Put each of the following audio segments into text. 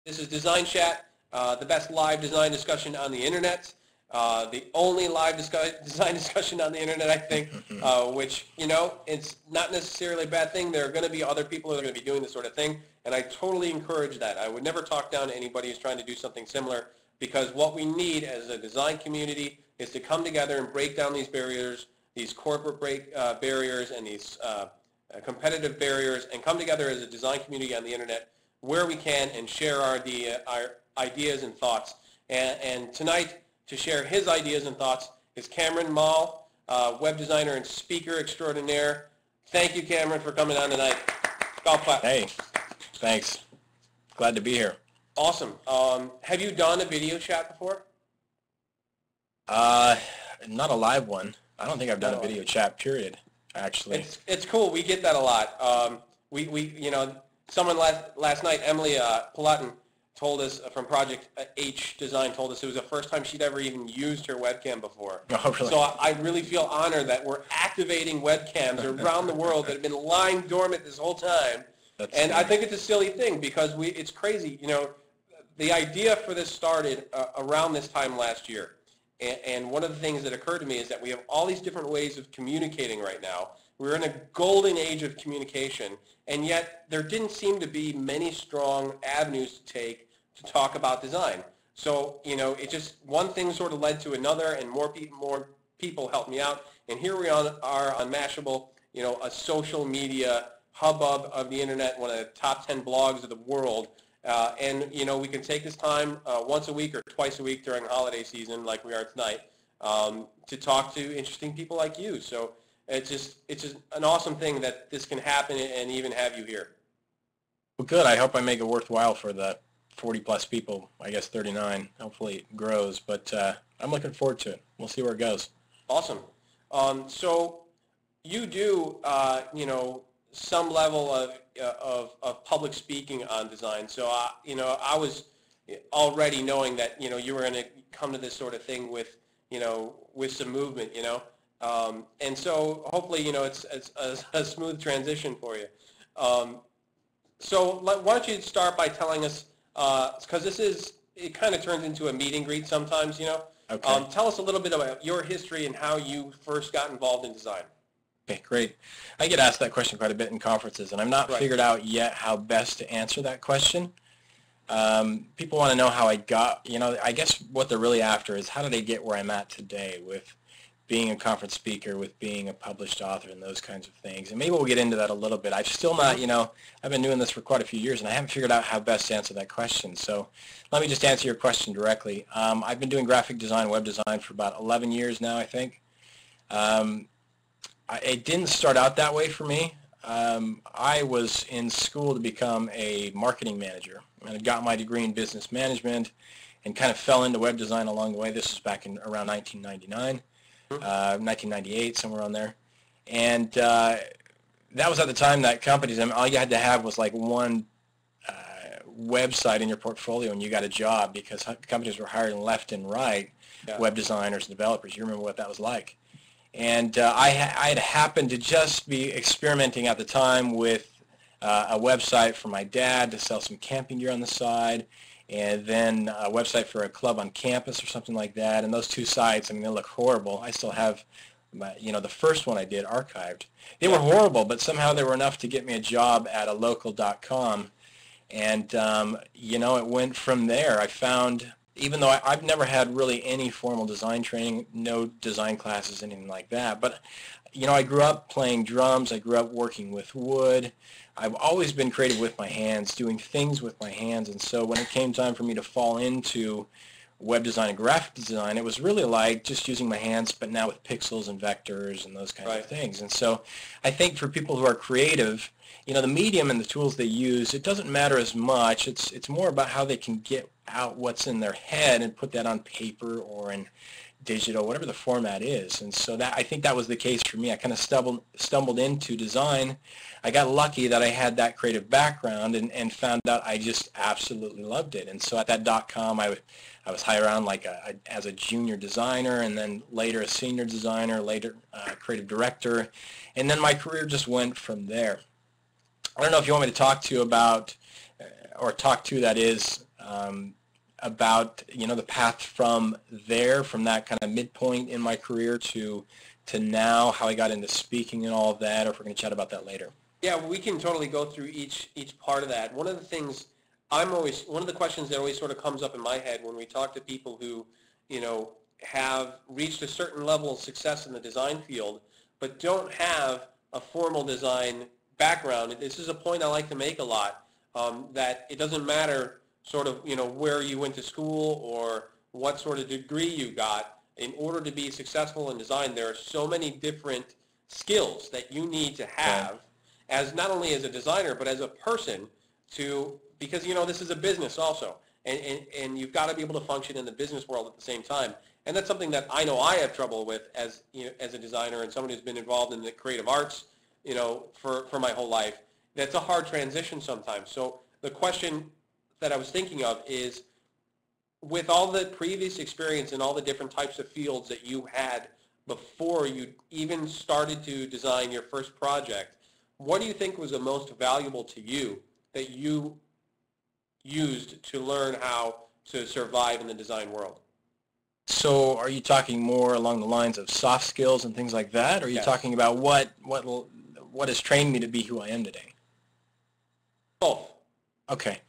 This is DesignChat, the best live design discussion on the internet. The only live design discussion on the internet, I think, which, you know, it's not necessarily a bad thing. There are going to be other people that are going to be doing this sort of thing, and I totally encourage that. I would never talk down to anybody who's trying to do something similar, because what we need as a design community is to come together and break down these barriers, these corporate barriers and these competitive barriers, and come together as a design community on the internet where we can and share our ideas and thoughts. And tonight, to share his ideas and thoughts is Cameron Moll, web designer and speaker extraordinaire. Thank you, Cameron, for coming on tonight. Golf clap. Hey, thanks. Glad to be here. Awesome. Have you done a video chat before? Not a live one. I don't think I've done a video chat, period, actually. It's cool. We get that a lot. You know, someone last night, Emily Palatin, told us from Project H Design, told us it was the first time she'd ever even used her webcam before. Oh, really? So I really feel honored that we're activating webcams around the world that have been lying dormant this whole time. And I think it's a silly thing because it's crazy. You know, the idea for this started around this time last year. And one of the things that occurred to me is that we have all these different ways of communicating right now. We're in a golden age of communication, and yet there didn't seem to be many strong avenues to take to talk about design. So, you know, it just, one thing sort of led to another, and more people helped me out. And here we are on Mashable, you know, a social media hubbub of the internet, one of the top 10 blogs of the world. And, you know, we can take this time once a week or twice a week during holiday season, like we are tonight, to talk to interesting people like you. So it's just an awesome thing that this can happen and even have you here. Well, good. I hope I make it worthwhile for the 40-plus people. I guess 39. Hopefully it grows. But I'm looking forward to it. We'll see where it goes. Awesome. So you do, you know, some level of public speaking on design. So, you know, I was already knowing that, you know, you were going to come to this sort of thing with, you know, with some movement, you know. And so hopefully, you know, it's a smooth transition for you. So why don't you start by telling us, because it kind of turns into a meet and greet sometimes, you know. Okay. Tell us a little bit about your history and how you first got involved in design. Okay, great. I get asked that question quite a bit in conferences, and I'm not figured out yet how best to answer that question. People want to know how I got, you know, I guess what they're really after is how did I get where I'm at today with being a conference speaker, with being a published author and those kinds of things. And maybe we'll get into that a little bit. I've still not, you know, I've been doing this for quite a few years, and I haven't figured out how best to answer that question. So let me just answer your question directly. I've been doing graphic design, web design for about 11 years now, I think. It didn't start out that way for me. I was in school to become a marketing manager, and I got my degree in business management and kind of fell into web design along the way. This was back in around 1999, 1998, somewhere around there. And that was at the time that companies, I mean, all you had to have was like one website in your portfolio and you got a job, because companies were hiring left and right web designers and developers. You remember what that was like. And I had happened to just be experimenting at the time with a website for my dad to sell some camping gear on the side, and then a website for a club on campus or something like that. And those two sites, I mean, they look horrible. I still have, you know, the first one I did archived. They were horrible, but somehow they were enough to get me a job at a local.com. And, you know, it went from there. I found, even though I've never had really any formal design training, no design classes, anything like that, but, you know, I grew up playing drums. I grew up working with wood. I've always been creative with my hands, doing things with my hands, and so when it came time for me to fall into web design and graphic design, it was really like just using my hands, but now with pixels and vectors and those kinds of things. And so I think for people who are creative, you know, the medium and the tools they use, it doesn't matter as much. It's more about how they can get out what's in their head and put that on paper or in digital, whatever the format is. And so that, I think that was the case for me. I kind of stumbled into design. I got lucky that I had that creative background and found out I just absolutely loved it. And so at that .com, I was hired around like as a junior designer, and then later a senior designer, later creative director, and then my career just went from there. I don't know if you want me to talk to you about, or talk to, that is, about, you know, the path from there, from that kind of midpoint in my career to now, how I got into speaking and all of that, or if we're going to chat about that later. Yeah, we can totally go through each part of that. One of the things one of the questions that always sort of comes up in my head when we talk to people who, you know, have reached a certain level of success in the design field, but don't have a formal design background. This is a point I like to make a lot, that it doesn't matter sort of, you know, where you went to school or what sort of degree you got. In order to be successful in design, there are so many different skills that you need to have, as not only as a designer, but as a person, because, you know, this is a business also, and you've got to be able to function in the business world at the same time. And that's something that I know I have trouble with as, you know, as a designer and someone who's been involved in the creative arts, you know, for my whole life. That's a hard transition sometimes. So the question that I was thinking of is, with all the previous experience in all the different types of fields that you had before you even started to design your first project, what do you think was the most valuable to you that you used to learn how to survive in the design world? So are you talking more along the lines of soft skills and things like that, or are you talking about what has trained me to be who I am today? Both. Okay.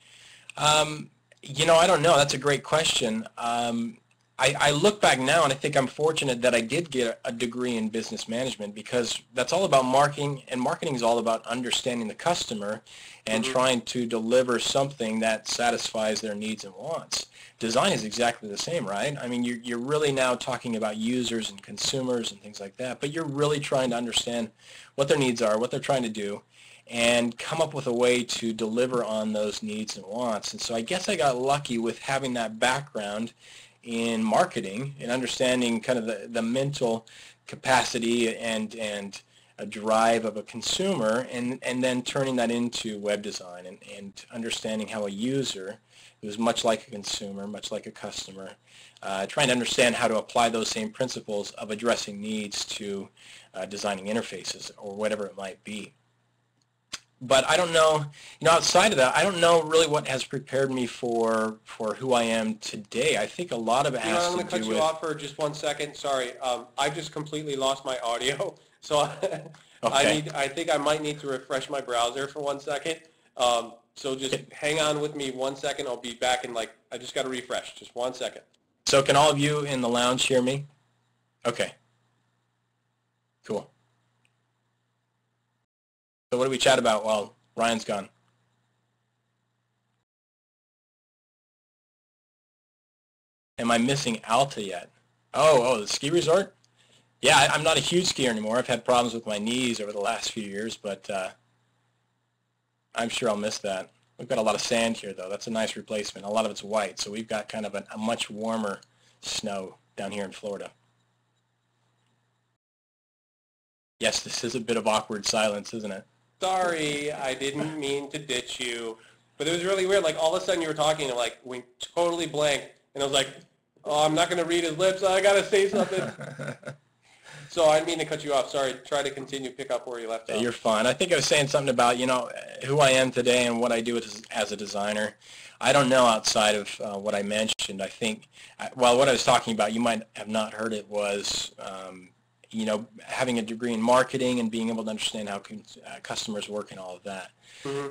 You know, I don't know. That's a great question. I look back now and I think I'm fortunate that I did get a degree in business management, because that's all about marketing, and marketing is all about understanding the customer and trying to deliver something that satisfies their needs and wants. Design is exactly the same, right? I mean, you're really now talking about users and consumers and things like that, but you're really trying to understand what their needs are, what they're trying to do, and come up with a way to deliver on those needs and wants. And so I guess I got lucky with having that background in marketing and understanding kind of the mental capacity and a drive of a consumer, and then turning that into web design and understanding how a user who's much like a consumer, much like a customer, trying to understand how to apply those same principles of addressing needs to designing interfaces or whatever it might be. But I don't know, you know, outside of that, I don't know really what has prepared me for who I am today. I think a lot of it has to do with... I'm going to cut you off for just 1 second. Sorry. I just completely lost my audio. So Okay. I think I might need to refresh my browser for 1 second. So just hang on with me 1 second. I'll be back in I just got to refresh. Just 1 second. So can all of you in the lounge hear me? Okay. Cool. So what do we chat about while Ryan's gone? Am I missing Alta yet? Oh, the ski resort? Yeah, I'm not a huge skier anymore. I've had problems with my knees over the last few years, but I'm sure I'll miss that. We've got a lot of sand here, though. That's a nice replacement. A lot of it's white, so we've got kind of a much warmer snow down here in Florida. Yes, this is a bit of awkward silence, isn't it? Sorry, I didn't mean to ditch you. But it was really weird. Like, all of a sudden you were talking and, went totally blank. And I was like, oh, I'm not going to read his lips. I got to say something. So I didn't mean to cut you off. Sorry. Try to continue, pick up where you left off. You're fine. I think I was saying something about, you know, who I am today and what I do as a designer. I don't know outside of what I mentioned. I think, well, what I was talking about, you might have not heard it, was you know, having a degree in marketing and being able to understand how customers work and all of that.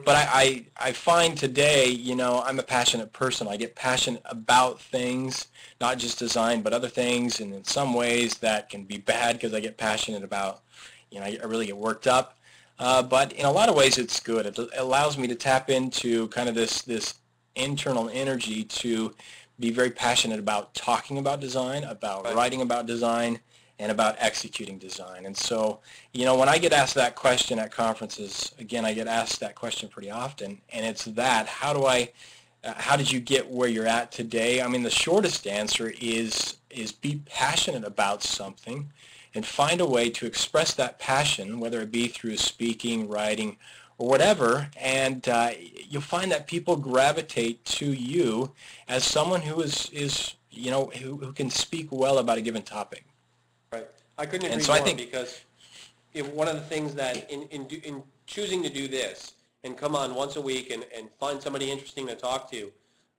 But I find today, you know, I'm a passionate person. I get passionate about things, not just design, but other things, and in some ways that can be bad because I get passionate about, you know, I really get worked up. But in a lot of ways it's good. It allows me to tap into kind of this internal energy to be very passionate about talking about design, about writing about design, and about executing design. And so, you know, when I get asked that question at conferences, again, I get asked that question pretty often, and it's that, how did you get where you're at today? I mean, the shortest answer is be passionate about something and find a way to express that passion, whether it be through speaking, writing, or whatever, and you'll find that people gravitate to you as someone who is you know, who can speak well about a given topic. Right. I couldn't agree more, because one of the things that in choosing to do this and come on once a week and find somebody interesting to talk to,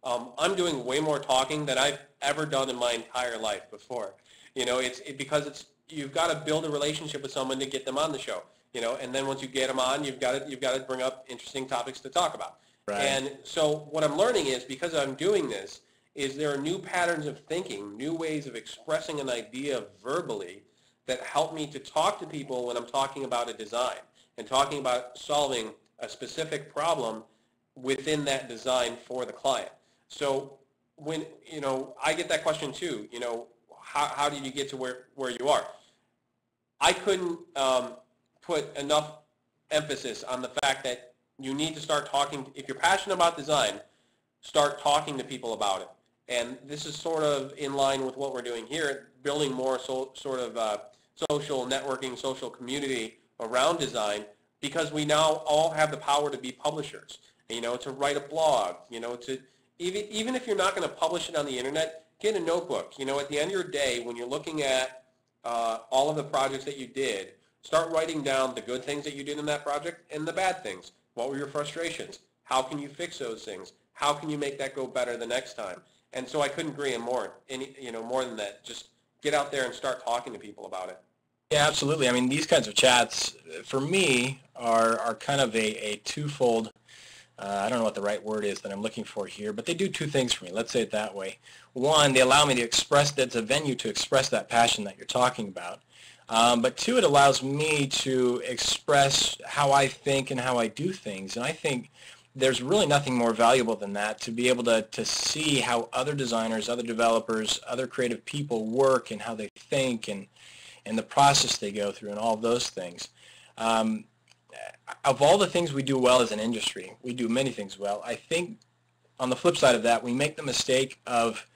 I'm doing way more talking than I've ever done in my entire life before. You know, because you've got to build a relationship with someone to get them on the show. You know, and then once you get them on, you've got to bring up interesting topics to talk about. Right. And so what I'm learning is, because I'm doing this, is there are new patterns of thinking, new ways of expressing an idea verbally that help me to talk to people when I'm talking about a design and talking about solving a specific problem within that design for the client. So when, you know, I get that question too, you know, how did you get to where you are? I couldn't put enough emphasis on the fact that you need to start talking. If you're passionate about design, start talking to people about it. And this is sort of in line with what we're doing here, building more sort of social networking, social community around design, because we now all have the power to be publishers, you know, to write a blog, you know, to even if you're not going to publish it on the internet, get a notebook. You know, at the end of your day, when you're looking at all of the projects that you did, start writing down the good things that you did in that project and the bad things. What were your frustrations? How can you fix those things? How can you make that go better the next time? And so I couldn't agree more. More than that, just get out there and start talking to people about it. Yeah, absolutely. I mean, these kinds of chats, for me, are kind of a twofold. I don't know what the right word is that I'm looking for here, but they do two things for me. Let's say it that way. One, they allow me to express, that's a venue to express that passion that you're talking about. But two, it allows me to express how I think and how I do things. And I think there's really nothing more valuable than that, to be able to see how other designers, other developers, other creative people work and how they think and the process they go through and all of those things. Of all the things we do well as an industry, we do many things well. I think on the flip side of that, we make the mistake of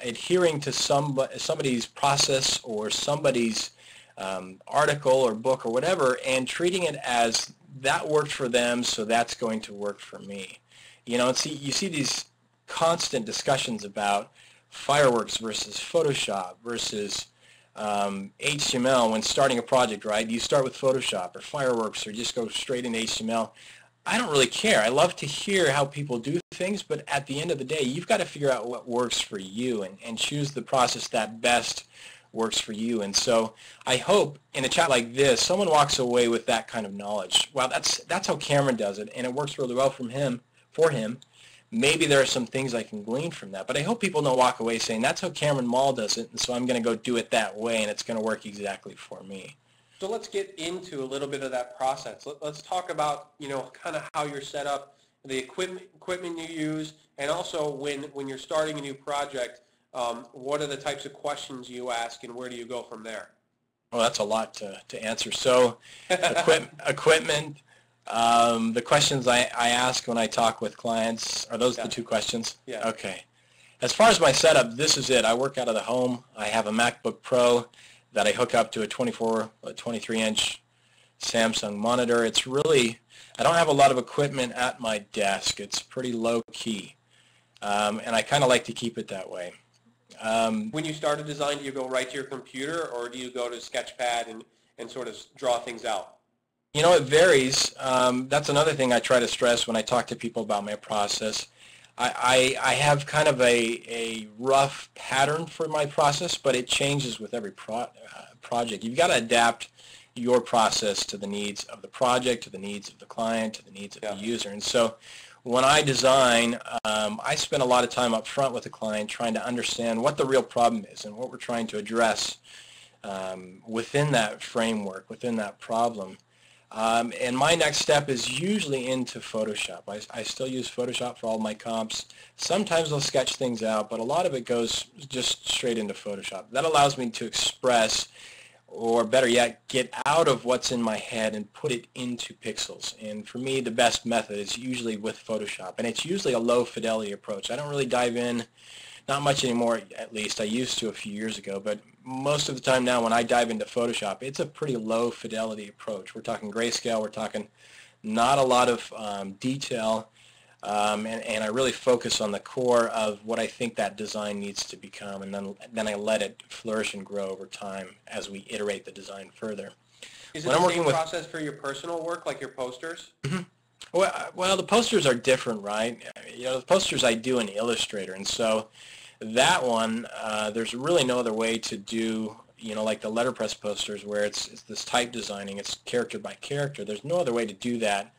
adhering to somebody's process or somebody's article or book or whatever, and treating it as that worked for them, so that's going to work for me. You know, you see these constant discussions about fireworks versus Photoshop versus HTML when starting a project, right? Do you start with Photoshop or fireworks or just go straight into HTML? I don't really care. I love to hear how people do things, but at the end of the day, you've got to figure out what works for you and choose the process that best works for you. And so I hope in a chat like this, someone walks away with that kind of knowledge. Well, that's how Cameron does it, and it works really well for him. Maybe there are some things I can glean from that, but I hope people don't walk away saying, that's how Cameron Moll does it, and so I'm going to go do it that way, and it's going to work exactly for me. So let's get into a little bit of that process. Let's talk about, you know, kind of how you're set up, the equipment you use, and also when you're starting a new project, what are the types of questions you ask, and where do you go from there? Well, that's a lot to answer. So equipment, the questions I ask when I talk with clients, are those the two questions? Yeah. Okay. As far as my setup, this is it. I work out of the home. I have a MacBook Pro that I hook up to a 23-inch Samsung monitor. It's really, I don't have a lot of equipment at my desk. It's pretty low-key, and I kind of like to keep it that way. When you start a design, do you go right to your computer, or do you go to Sketchpad and sort of draw things out? You know, it varies. That's another thing I try to stress when I talk to people about my process. I have kind of a rough pattern for my process, but it changes with every project. You've got to adapt your process to the needs of the project, to the needs of the client, to the needs of the user. And so when I design, I spend a lot of time up front with the client trying to understand what the real problem is and what we're trying to address within that framework, within that problem. And my next step is usually into Photoshop. I still use Photoshop for all my comps. Sometimes I'll sketch things out, but a lot of it goes just straight into Photoshop. That allows me to express, or better yet, get out of what's in my head and put it into pixels. And for me, the best method is usually with Photoshop. And it's usually a low fidelity approach. I don't really dive in, not much anymore at least. I used to a few years ago, but most of the time now when I dive into Photoshop, it's a pretty low fidelity approach. We're talking grayscale, we're talking not a lot of detail, and I really focus on the core of what I think that design needs to become, and then I let it flourish and grow over time as we iterate the design further. Is it the same process for your personal work, like your posters? Mm-hmm. Well, the posters are different, right? the posters I do in Illustrator, and so that one, there's really no other way to do, like the letterpress posters where it's this type designing, it's character by character. There's no other way to do that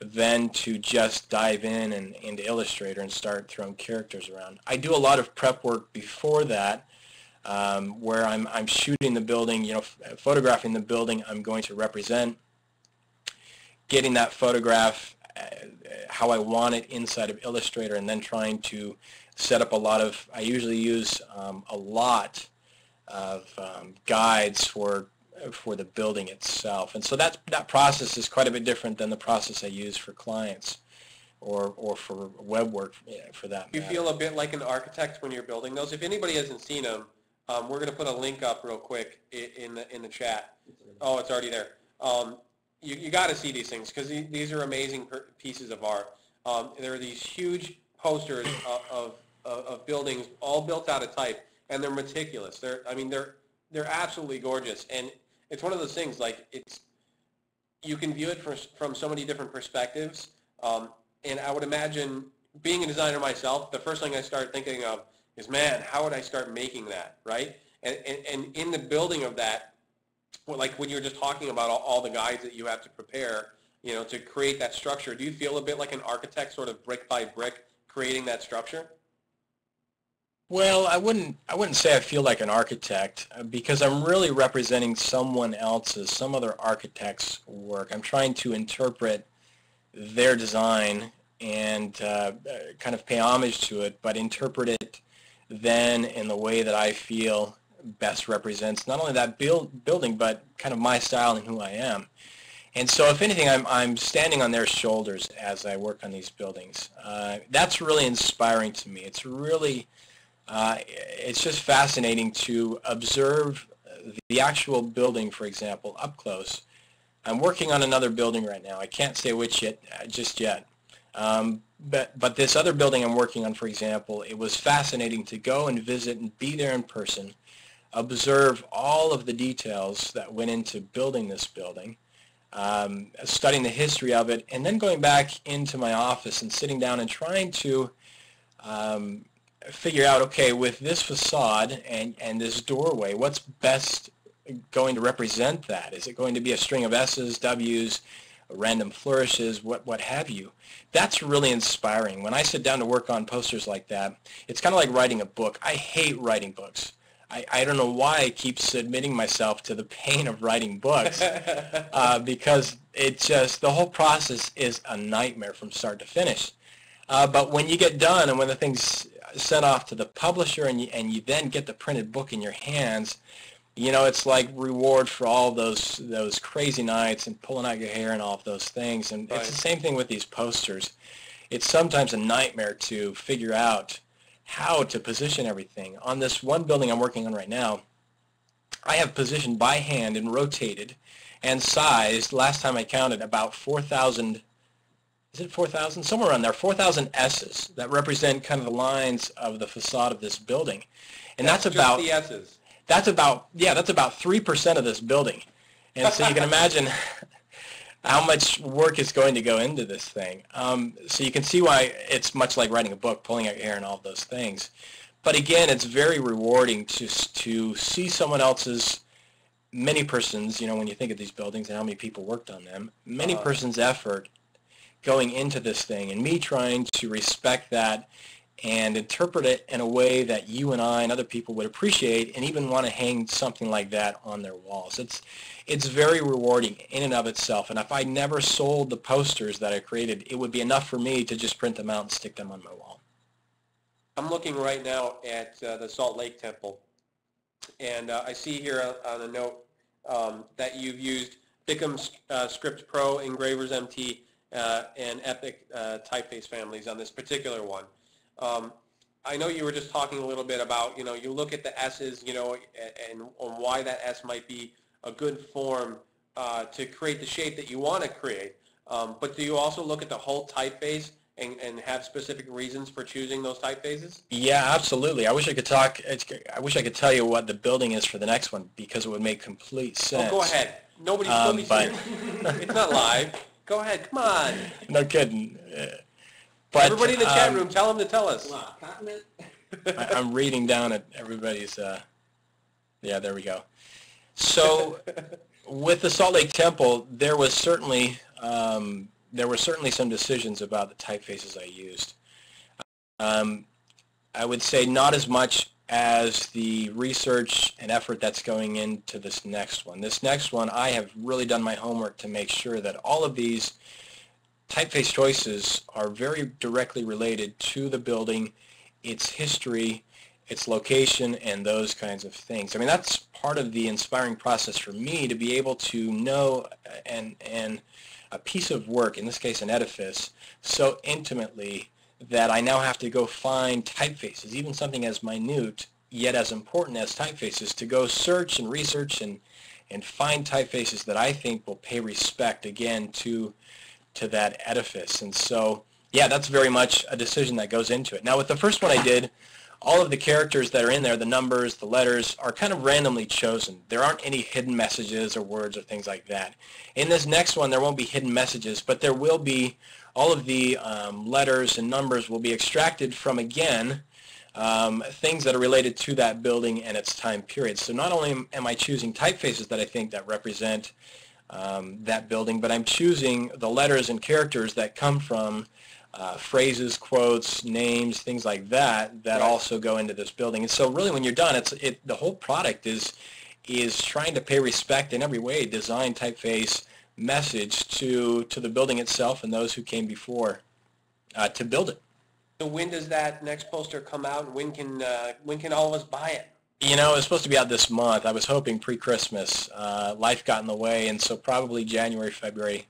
than to just dive in and into Illustrator and start throwing characters around. I do a lot of prep work before that, where I'm shooting the building, photographing the building I'm going to represent, getting that photograph how I want it inside of Illustrator, and then trying to set up a lot of, I usually use a lot of guides for the building itself. And so that process is quite a bit different than the process I use for clients or for web work, for that matter. You feel a bit like an architect when you're building those. If anybody hasn't seen them, we're going to put a link up real quick in the chat. Oh, it's already there. You got to see these things because these are amazing pieces of art. There are these huge posters of buildings all built out of type, and they're meticulous. They're absolutely gorgeous, and it's one of those things, like, you can view it from so many different perspectives, and I would imagine, being a designer myself, the first thing I start thinking of is, man, how would I start making that, right? And in the building of that, like when you were just talking about all the guides that you have to prepare, to create that structure, do you feel a bit like an architect, sort of brick by brick, creating that structure? Well, I wouldn't say I feel like an architect, because I'm really representing someone else's, some other architect's work. I'm trying to interpret their design and kind of pay homage to it, but interpret it then in the way that I feel best represents not only that building, but kind of my style and who I am. And so, if anything, I'm standing on their shoulders as I work on these buildings. That's really inspiring to me. It's really it's just fascinating to observe the actual building, for example, up close. I'm working on another building right now. I can't say which just yet. But this other building I'm working on, for example, it was fascinating to go and visit and be there in person, observe all of the details that went into building this building, studying the history of it, and then going back into my office and sitting down and trying to figure out, okay, with this facade and this doorway, what's best going to represent that? Is it going to be a string of S's, W's, random flourishes, what have you? That's really inspiring. When I sit down to work on posters like that, it's kind of like writing a book. I hate writing books. I don't know why I keep submitting myself to the pain of writing books, because the whole process is a nightmare from start to finish. But when you get done and when the thing's sent off to the publisher and you then get the printed book in your hands, it's like reward for all those crazy nights and pulling out your hair and all of those things. And It's the same thing with these posters. It's sometimes a nightmare to figure out how to position everything. On this one building I'm working on right now, I have positioned by hand and rotated and sized, last time I counted, about 4,000, is it 4,000? Somewhere around there, 4,000 S's that represent kind of the lines of the facade of this building. And that's about just the S's. That's about 3% of this building. And so you can imagine how much work is going to go into this thing. So you can see why it's much like writing a book, pulling out your hair and all of those things. But again, it's very rewarding to see someone else's, many persons, when you think of these buildings and how many people worked on them, many persons' effort going into this thing, and me trying to respect that and interpret it in a way that you and I and other people would appreciate and even want to hang something like that on their walls. It's very rewarding in and of itself, and if I never sold the posters that I created, it would be enough for me to just print them out and stick them on my wall. I'm looking right now at the Salt Lake Temple, and I see here on a note that you've used Bickham Script Pro, Engravers MT, and Epic typeface families on this particular one. I know you were just talking a little bit about, you look at the S's, and why that S might be a good form to create the shape that you want to create. But do you also look at the whole typeface and have specific reasons for choosing those typefaces? Yeah, absolutely. I wish I could tell you what the building is for the next one, because it would make complete sense. Oh, go ahead. Nobody's but It's not live. Go ahead. Come on. No kidding. But, everybody in the chat room, tell them to tell us. Wow, continent? I'm reading down at everybody's, yeah, there we go. So with the Salt Lake Temple, there were certainly some decisions about the typefaces I used. I would say not as much as the research and effort that's going into this next one. This next one, I have really done my homework to make sure that all of these typeface choices are very directly related to the building, its history, its location, and those kinds of things. I mean, that's part of the inspiring process for me, to be able to know and a piece of work, in this case an edifice, so intimately that I now have to go find typefaces, even something as minute yet as important as typefaces, to go search and research and find typefaces that I think will pay respect again to that edifice. And so, yeah, that's very much a decision that goes into it. Now, with the first one I did, all of the characters that are in there, the numbers, the letters, are kind of randomly chosen. There aren't any hidden messages or words or things like that. In this next one, there won't be hidden messages, but there will be all of the letters and numbers will be extracted from, again, things that are related to that building and its time period. So not only am I choosing typefaces that I think that represent that building, but I'm choosing the letters and characters that come from phrases, quotes, names, things like that right, also go into this building. And so really when you're done, the whole product is trying to pay respect in every way, design, typeface, message to the building itself and those who came before to build it. So when does that next poster come out, and when can all of us buy it? You know, it's supposed to be out this month. I was hoping pre-Christmas. Life got in the way, and so probably January, February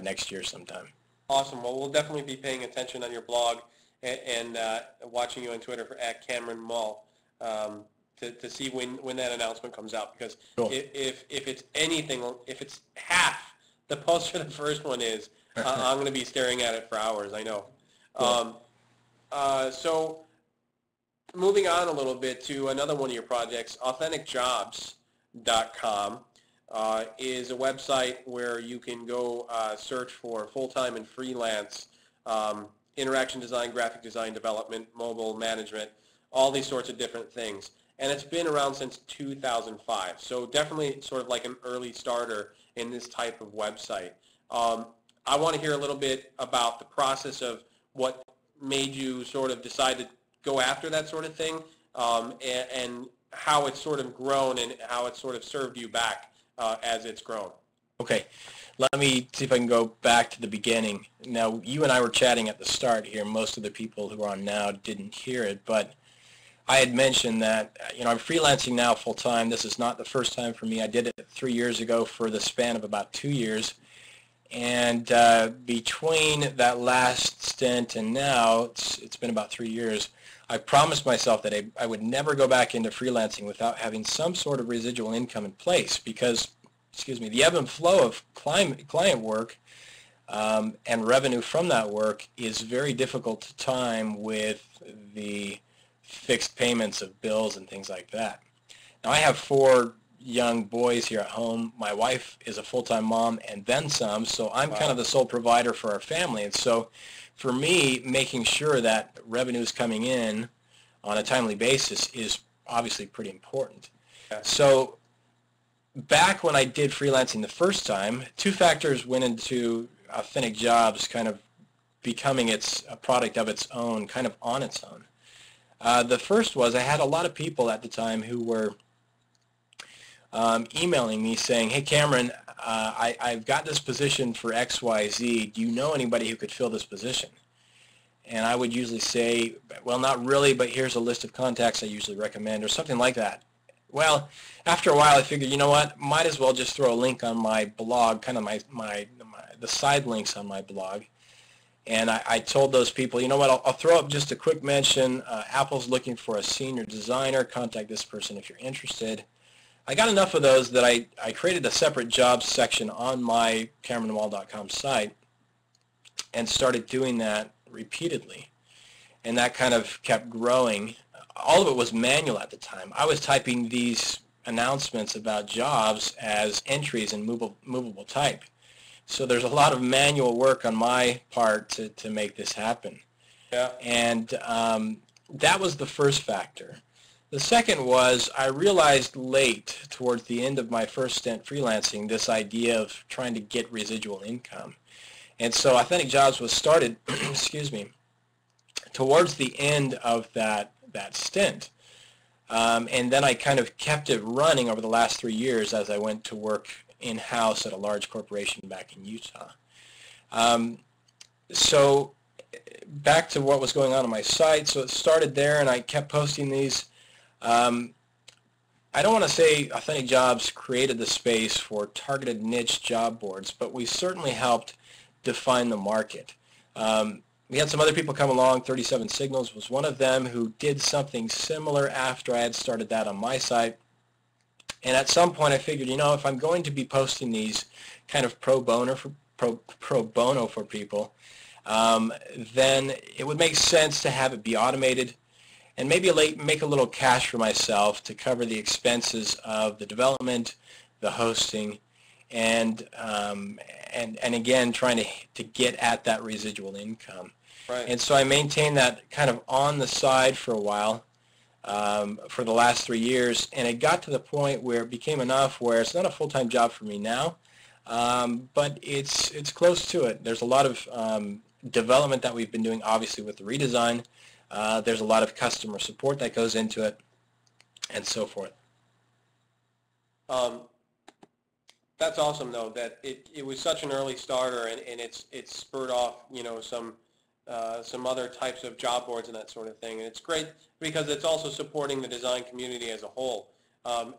next year sometime. Awesome. Well, we'll definitely be paying attention on your blog and watching you on Twitter for @Cameron Moll to see when that announcement comes out. Because cool, if it's anything, if it's half the poster the first one is, I'm going to be staring at it for hours. I know. Cool. So moving on a little bit to another one of your projects, AuthenticJobs.com is a website where you can go search for full-time and freelance interaction design, graphic design development, mobile management, all these sorts of different things. And it's been around since 2005, so definitely sort of like an early starter in this type of website. I want to hear a little bit about the process of what made you sort of decide to go after that sort of thing, and how it's sort of grown and how it's sort of served you back as it's grown. Okay, let me see if I can go back to the beginning. Now, you and I were chatting at the start here. Most of the people who are on now didn't hear it, but I had mentioned that, you know, I'm freelancing now full-time. This is not the first time for me. I did it 3 years ago for the span of about 2 years. And between that last stint and now, it's been about 3 years, I promised myself that I would never go back into freelancing without having some sort of residual income in place, because, excuse me, the ebb and flow of client work and revenue from that work is very difficult to time with the fixed payments of bills and things like that. Now, I have 4 young boys here at home. My wife is a full-time mom and then some, so I'm kind of the sole provider for our family. And so for me, making sure that revenue is coming in on a timely basis is obviously pretty important. Yeah. So back when I did freelancing the first time, 2 factors went into Authentic Jobs kind of becoming a product of its own, kind of on its own. The first was I had a lot of people at the time who were emailing me saying, hey, Cameron, I've got this position for XYZ. Do you know anybody who could fill this position? And I would usually say, well, not really, but here's a list of contacts I usually recommend, or something like that. Well, after a while, I figured, you know what, might as well just throw a link on my blog, kind of the side links on my blog. And I told those people, you know what, I'll throw up just a quick mention. Apple's looking for a senior designer. Contact this person if you're interested. I got enough of those that I created a separate jobs section on my CameronMoll.com site and started doing that repeatedly. And that kind of kept growing. All of it was manual at the time. I was typing these announcements about jobs as entries in movable type. So there's a lot of manual work on my part to make this happen. Yeah. And that was the first factor. The second was I realized late, towards the end of my first stint freelancing, this idea of trying to get residual income. And so Authentic Jobs was started, excuse me, towards the end of that stint. And then I kind of kept it running over the last 3 years as I went to work in-house at a large corporation back in Utah. So back to what was going on my site. So it started there, and I kept posting these. I don't want to say Authentic Jobs created the space for targeted niche job boards, but we certainly helped define the market. We had some other people come along. 37 Signals was one of them, who did something similar after I had started that on my site. And at some point I figured, you know, if I'm going to be posting these kind of pro bono for people, then it would make sense to have it be automated and maybe make a little cash for myself to cover the expenses of the development, the hosting, and again trying to get at that residual income. Right. And so I maintained that kind of on the side for a while, for the last 3 years, and it got to the point where it became enough where it's not a full-time job for me now, but it's close to it. There's a lot of development that we've been doing, obviously, with the redesign. There's a lot of customer support that goes into it, and so forth. That's awesome, though, that it was such an early starter, and it's spurred off, you know, some other types of job boards and that sort of thing. And it's great because it's also supporting the design community as a whole,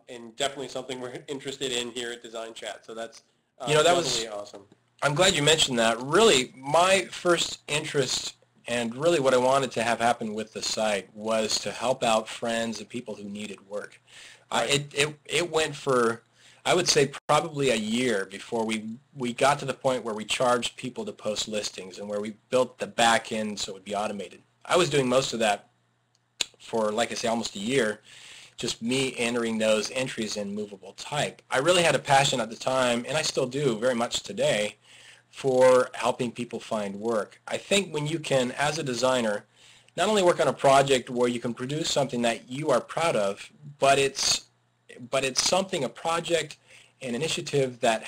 and definitely something we're interested in here at DesignChat. So that's totally awesome. I'm glad you mentioned that. Really, my first interest and really what I wanted to have happen with the site was to help out friends and people who needed work. Right. It went for, I would say, probably a year before we got to the point where we charged people to post listings and where we built the back end so it would be automated. I was doing most of that for, like I say, almost a year, just me entering those entries in movable type. I really had a passion at the time, and I still do very much today, for helping people find work. I think when you can, as a designer, not only work on a project where you can produce something that you are proud of, but it's something, a project, an initiative that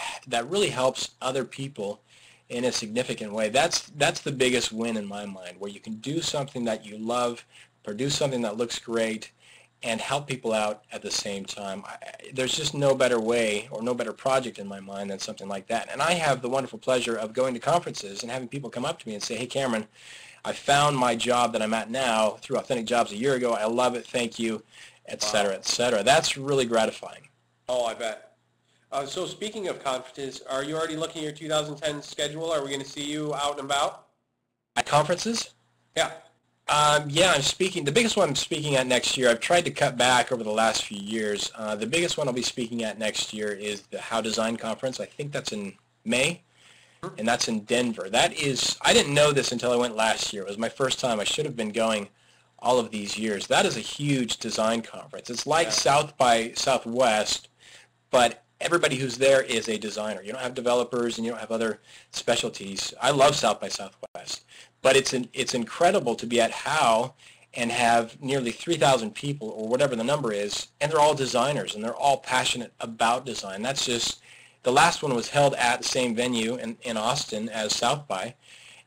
really helps other people in a significant way. That's the biggest win in my mind, where you can do something that you love, produce something that looks great, and help people out at the same time. There's just no better way or no better project in my mind than something like that. And I have the wonderful pleasure of going to conferences and having people come up to me and say, hey, Cameron, I found my job that I'm at now through Authentic Jobs a year ago. I love it. Thank you, et cetera, et cetera. That's really gratifying. Oh, I bet. So speaking of conferences, are you already looking at your 2010 schedule? Are we going to see you out and about? At conferences? Yeah. Yeah, I'm speaking. The biggest one I'm speaking at next year, I've tried to cut back over the last few years. The biggest one I'll be speaking at next year is the How Design Conference. I think that's in May, and that's in Denver. That is, I didn't know this until I went last year. It was my first time. I should have been going all of these years. That is a huge design conference. It's like South by Southwest, but everybody who's there is a designer. You don't have developers and you don't have other specialties. I love South by Southwest. But it's incredible to be at How and have nearly 3,000 people, or whatever the number is, and they're all designers, and they're all passionate about design. That's just, the last one was held at the same venue in Austin as South by,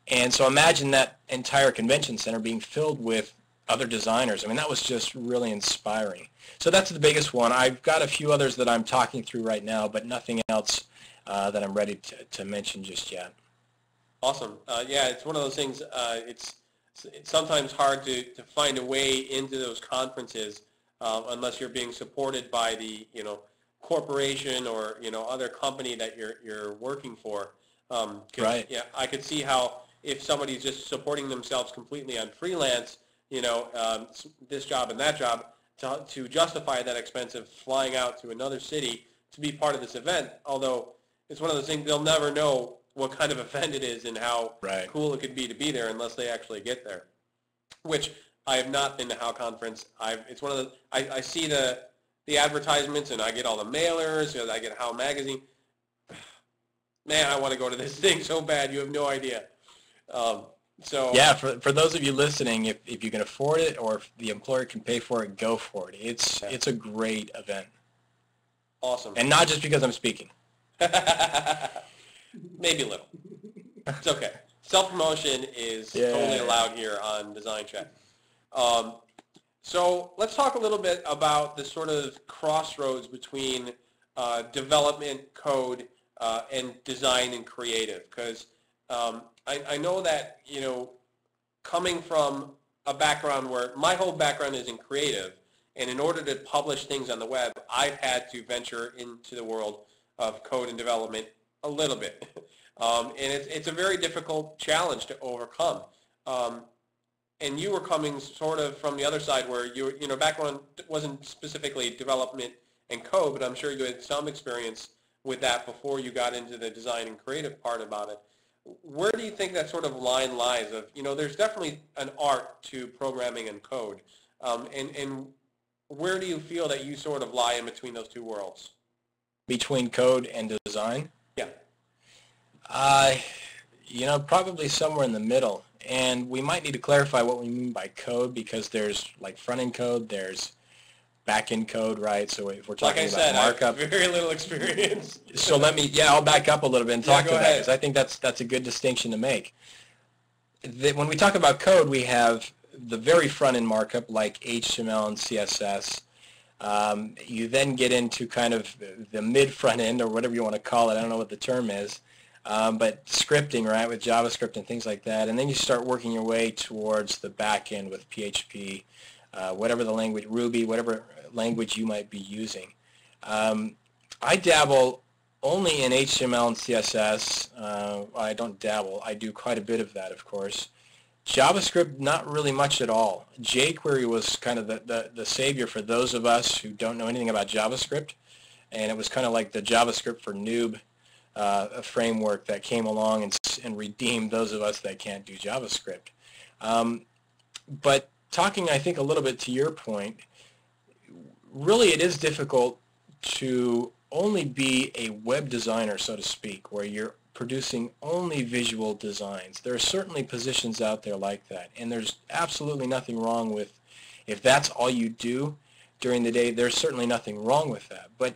and so imagine that entire convention center being filled with other designers. I mean, that was just really inspiring. So that's the biggest one. I've got a few others that I'm talking through right now, but nothing else that I'm ready to mention just yet. Awesome. Yeah, it's one of those things, it's sometimes hard to find a way into those conferences unless you're being supported by the, corporation or, other company that you're working for. Right. Yeah, I could see how if somebody's just supporting themselves completely on freelance, this job and that job, to justify that expense of flying out to another city to be part of this event, although it's one of those things they'll never know what kind of event it is and how cool it could be to be there unless they actually get there. Which I have not been to How Conference. It's one of the, I see the advertisements and I get all the mailers, I get How Magazine. man, I want to go to this thing so bad. You have no idea. So yeah, for those of you listening, if you can afford it or if the employer can pay for it, go for it. It's a great event. Awesome. And not just because I'm speaking. Maybe a little. It's okay. Self-promotion is totally allowed here on DesignChat. So let's talk a little bit about the sort of crossroads between development, code, and design and creative. Because I know that, you know, coming from a background where my whole background is in creative, and in order to publish things on the web, I've had to venture into the world of code and development a little bit. And it's a very difficult challenge to overcome. And you were coming sort of from the other side where you know, background wasn't specifically development and code, but I'm sure you had some experience with that before you got into the design and creative part about it. Where do you think that sort of line lies of, you know, there's definitely an art to programming and code. And where do you feel that you sort of lie in between those two worlds? Between code and design? Yeah. You know, probably somewhere in the middle. And we might need to clarify what we mean by code, because there's like front-end code, there's back-end code, right? So if we're talking about markup, I have very little experience. So I'll back up a little bit and talk to that, ahead. because I think that's a good distinction to make. When we talk about code, we have the very front-end markup like HTML and CSS. You then get into kind of the mid-front end, or whatever you want to call it. I don't know what the term is. But scripting, right, with JavaScript and things like that. And then you start working your way towards the back end with PHP, whatever the language, Ruby, whatever language you might be using. I dabble only in HTML and CSS. I don't dabble. I do quite a bit of that, of course. JavaScript, not really much at all. jQuery was kind of the savior for those of us who don't know anything about JavaScript. And it was kind of like the JavaScript for noob a framework that came along and redeemed those of us that can't do JavaScript. But talking, I think, a little bit to your point, really it is difficult to only be a web designer, so to speak, where you're producing only visual designs. There are certainly positions out there like that, and there's absolutely nothing wrong with, if that's all you do during the day, there's certainly nothing wrong with that. But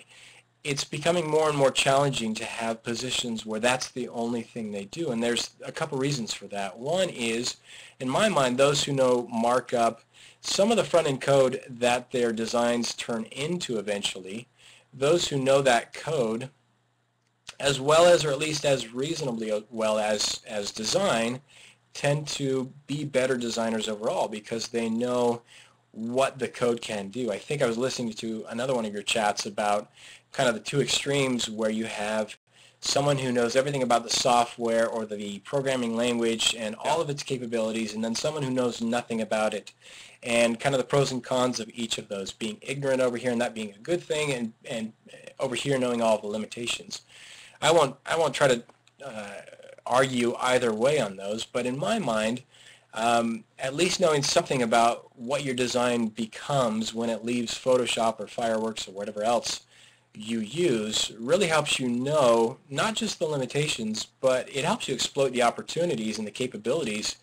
it's becoming more and more challenging to have positions where that's the only thing they do, and there's a couple reasons for that. One is, in my mind, those who know markup, some of the front-end code that their designs turn into eventually, those who know that code, as well as, or at least as reasonably well as design, tend to be better designers overall because they know what the code can do. I think I was listening to another one of your chats about kind of the two extremes where you have someone who knows everything about the software or the programming language and all of its capabilities, and then someone who knows nothing about it, and kind of the pros and cons of each of those, being ignorant over here and that being a good thing, and over here knowing all the limitations. I won't try to argue either way on those, but in my mind, at least knowing something about what your design becomes when it leaves Photoshop or Fireworks or whatever else you use really helps you know not just the limitations, but it helps you exploit the opportunities and the capabilities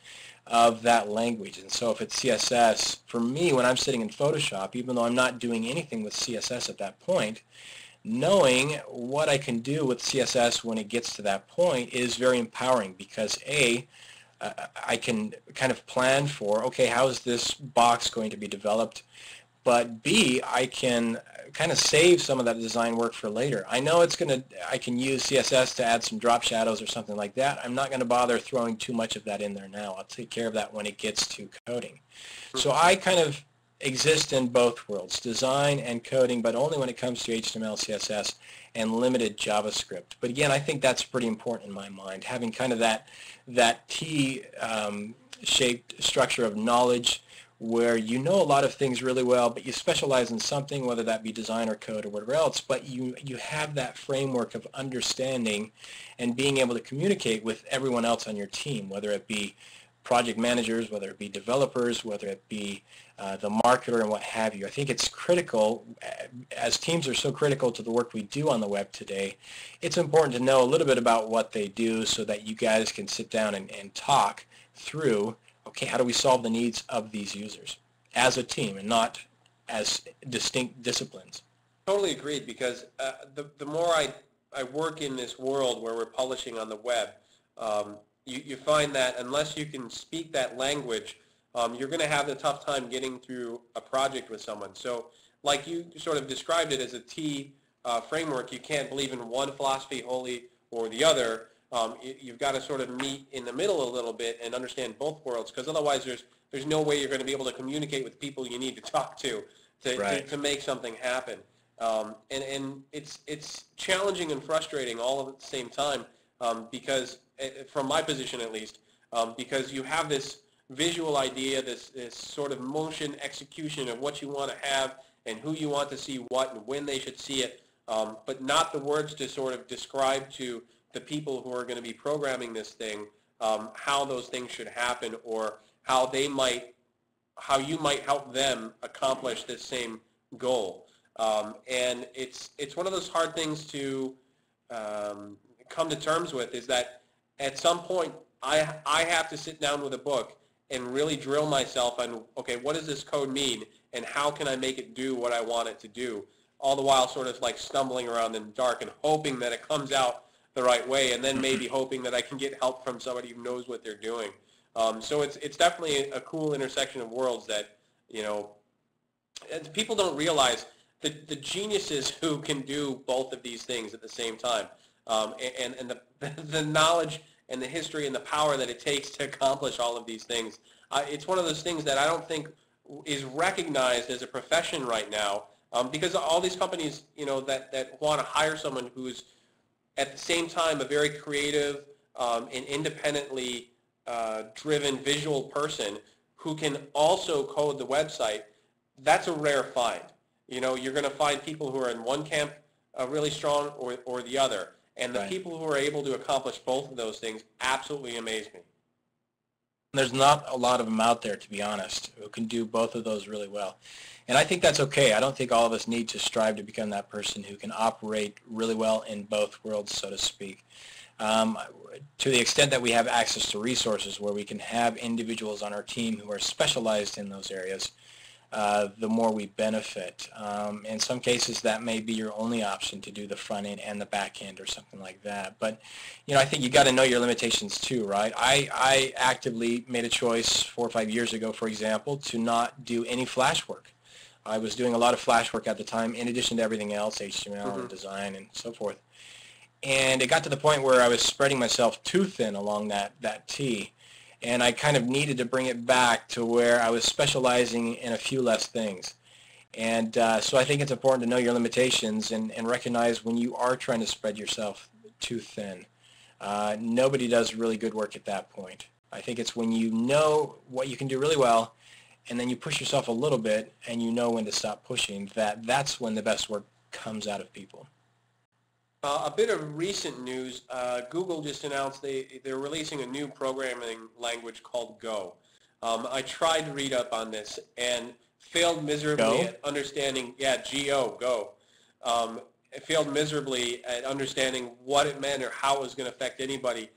of that language. And so if it's CSS, for me, when I'm sitting in Photoshop, even though I'm not doing anything with CSS at that point, knowing what I can do with CSS when it gets to that point is very empowering because A, I can kind of plan for, okay, how is this box going to be developed? But B, I can kind of save some of that design work for later. I know I can use CSS to add some drop shadows or something like that. I'm not going to bother throwing too much of that in there now. I'll take care of that when it gets to coding. So I kind of exist in both worlds, design and coding, but only when it comes to HTML, CSS, and limited JavaScript. But again, I think that's pretty important in my mind, having kind of that T-shaped structure of knowledge where you know a lot of things really well, but you specialize in something, whether that be design or code or whatever else, but you have that framework of understanding and being able to communicate with everyone else on your team, whether it be project managers, whether it be developers, whether it be the marketer and what have you. I think it's critical, as teams are so critical to the work we do on the web today, it's important to know a little bit about what they do so that you guys can sit down and talk through, okay, how do we solve the needs of these users as a team and not as distinct disciplines. Totally agreed, because the more I work in this world where we're publishing on the web, you find that unless you can speak that language, you're going to have a tough time getting through a project with someone. So like you sort of described it as a T framework, you can't believe in one philosophy wholly or the other. You've got to sort of meet in the middle a little bit and understand both worlds, because otherwise there's no way you're going to be able to communicate with people you need to talk to make something happen. And it's challenging and frustrating all at the same time, because from my position at least, because you have this visual idea, this sort of motion execution of what you want to have and who you want to see what and when they should see it, but not the words to sort of describe to the people who are going to be programming this thing how those things should happen, or how you might help them accomplish this same goal. And it's one of those hard things to come to terms with, is that at some point I have to sit down with a book and really drill myself on, okay, what does this code mean and how can I make it do what I want it to do, all the while sort of like stumbling around in the dark and hoping that it comes out the right way, and then maybe hoping that I can get help from somebody who knows what they're doing. So it's definitely a cool intersection of worlds that, you know, people don't realize the geniuses who can do both of these things at the same time, and the knowledge and the history and the power that it takes to accomplish all of these things. It's one of those things that I don't think is recognized as a profession right now, because all these companies, you know, that want to hire someone who's at the same time a very creative and independently driven visual person who can also code the website. That's a rare find. You know, you're going to find people who are in one camp really strong or the other. And the people who are able to accomplish both of those things absolutely amaze me. There's not a lot of them out there, to be honest, who can do both of those really well. And I think that's okay. I don't think all of us need to strive to become that person who can operate really well in both worlds, so to speak. To the extent that we have access to resources where we can have individuals on our team who are specialized in those areas, the more we benefit. In some cases, that may be your only option to do the front end and the back end or something like that. But, you know, I think you got to know your limitations too, right? I actively made a choice 4 or 5 years ago, for example, to not do any Flash work. I was doing a lot of Flash work at the time, in addition to everything else, HTML and design and so forth. And it got to the point where I was spreading myself too thin along that T. And I kind of needed to bring it back to where I was specializing in a few less things. And so I think it's important to know your limitations and recognize when you are trying to spread yourself too thin. Nobody does really good work at that point. I think it's when you know what you can do really well, and then you push yourself a little bit, and you know when to stop pushing, that's when the best work comes out of people. A bit of recent news, Google just announced they're releasing a new programming language called Go. I tried to read up on this and failed miserably at understanding, Go. It failed miserably at understanding what it meant or how it was going to affect anybody,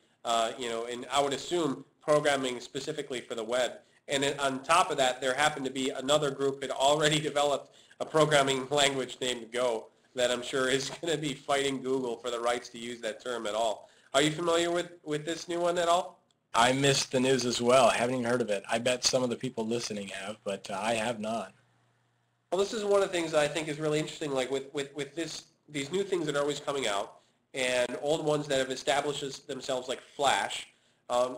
you know, and I would assume programming specifically for the web. And then on top of that, there happened to be another group that already developed a programming language named Go that I'm sure is going to be fighting Google for the rights to use that term at all. Are you familiar with this new one at all? I missed the news as well. I haven't even heard of it. I bet some of the people listening have, but I have not. Well, this is one of the things that I think is really interesting, like with these new things that are always coming out and old ones that have established themselves, like Flash.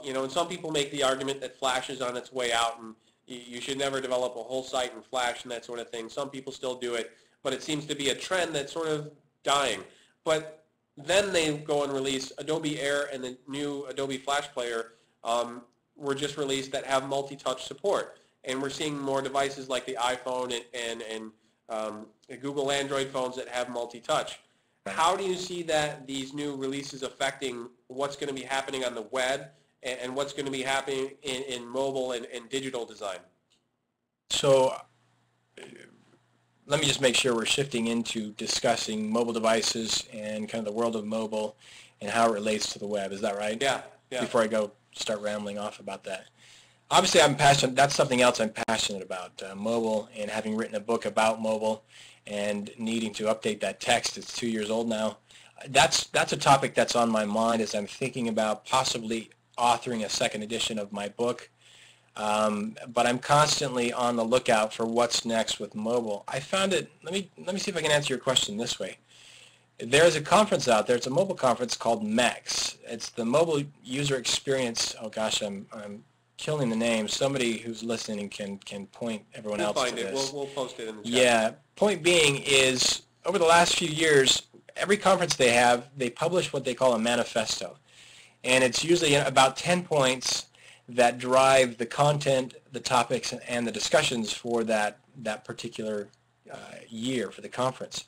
You know, and some people make the argument that Flash is on its way out and you should never develop a whole site in Flash and that sort of thing. Some people still do it, but it seems to be a trend that's sort of dying. But then they go and release Adobe Air, and the new Adobe Flash Player were just released that have multi-touch support. And we're seeing more devices like the iPhone and Google Android phones that have multi-touch. How do you see that these new releases affecting what's going to be happening on the web and what's going to be happening in mobile and digital design. So let me just make sure we're shifting into discussing mobile devices and kind of the world of mobile and how it relates to the web. Is that right? Yeah. Before I start rambling off about that. Obviously, I'm passionate. That's something else I'm passionate about, mobile, and having written a book about mobile and needing to update that text. It's 2 years old now. That's a topic that's on my mind as I'm thinking about possibly authoring a second edition of my book. But I'm constantly on the lookout for what's next with mobile. I found it. Let me see if I can answer your question this way. There's a conference out there. It's a mobile conference called MEX. It's the Mobile User Experience. Oh gosh, I'm killing the name. Somebody who's listening can point everyone else to this. We'll post it in the chat. Yeah. Point being is, over the last few years, every conference they have, they publish what they call a manifesto, and it's usually about 10 points that drive the content, the topics, and the discussions for that particular year for the conference.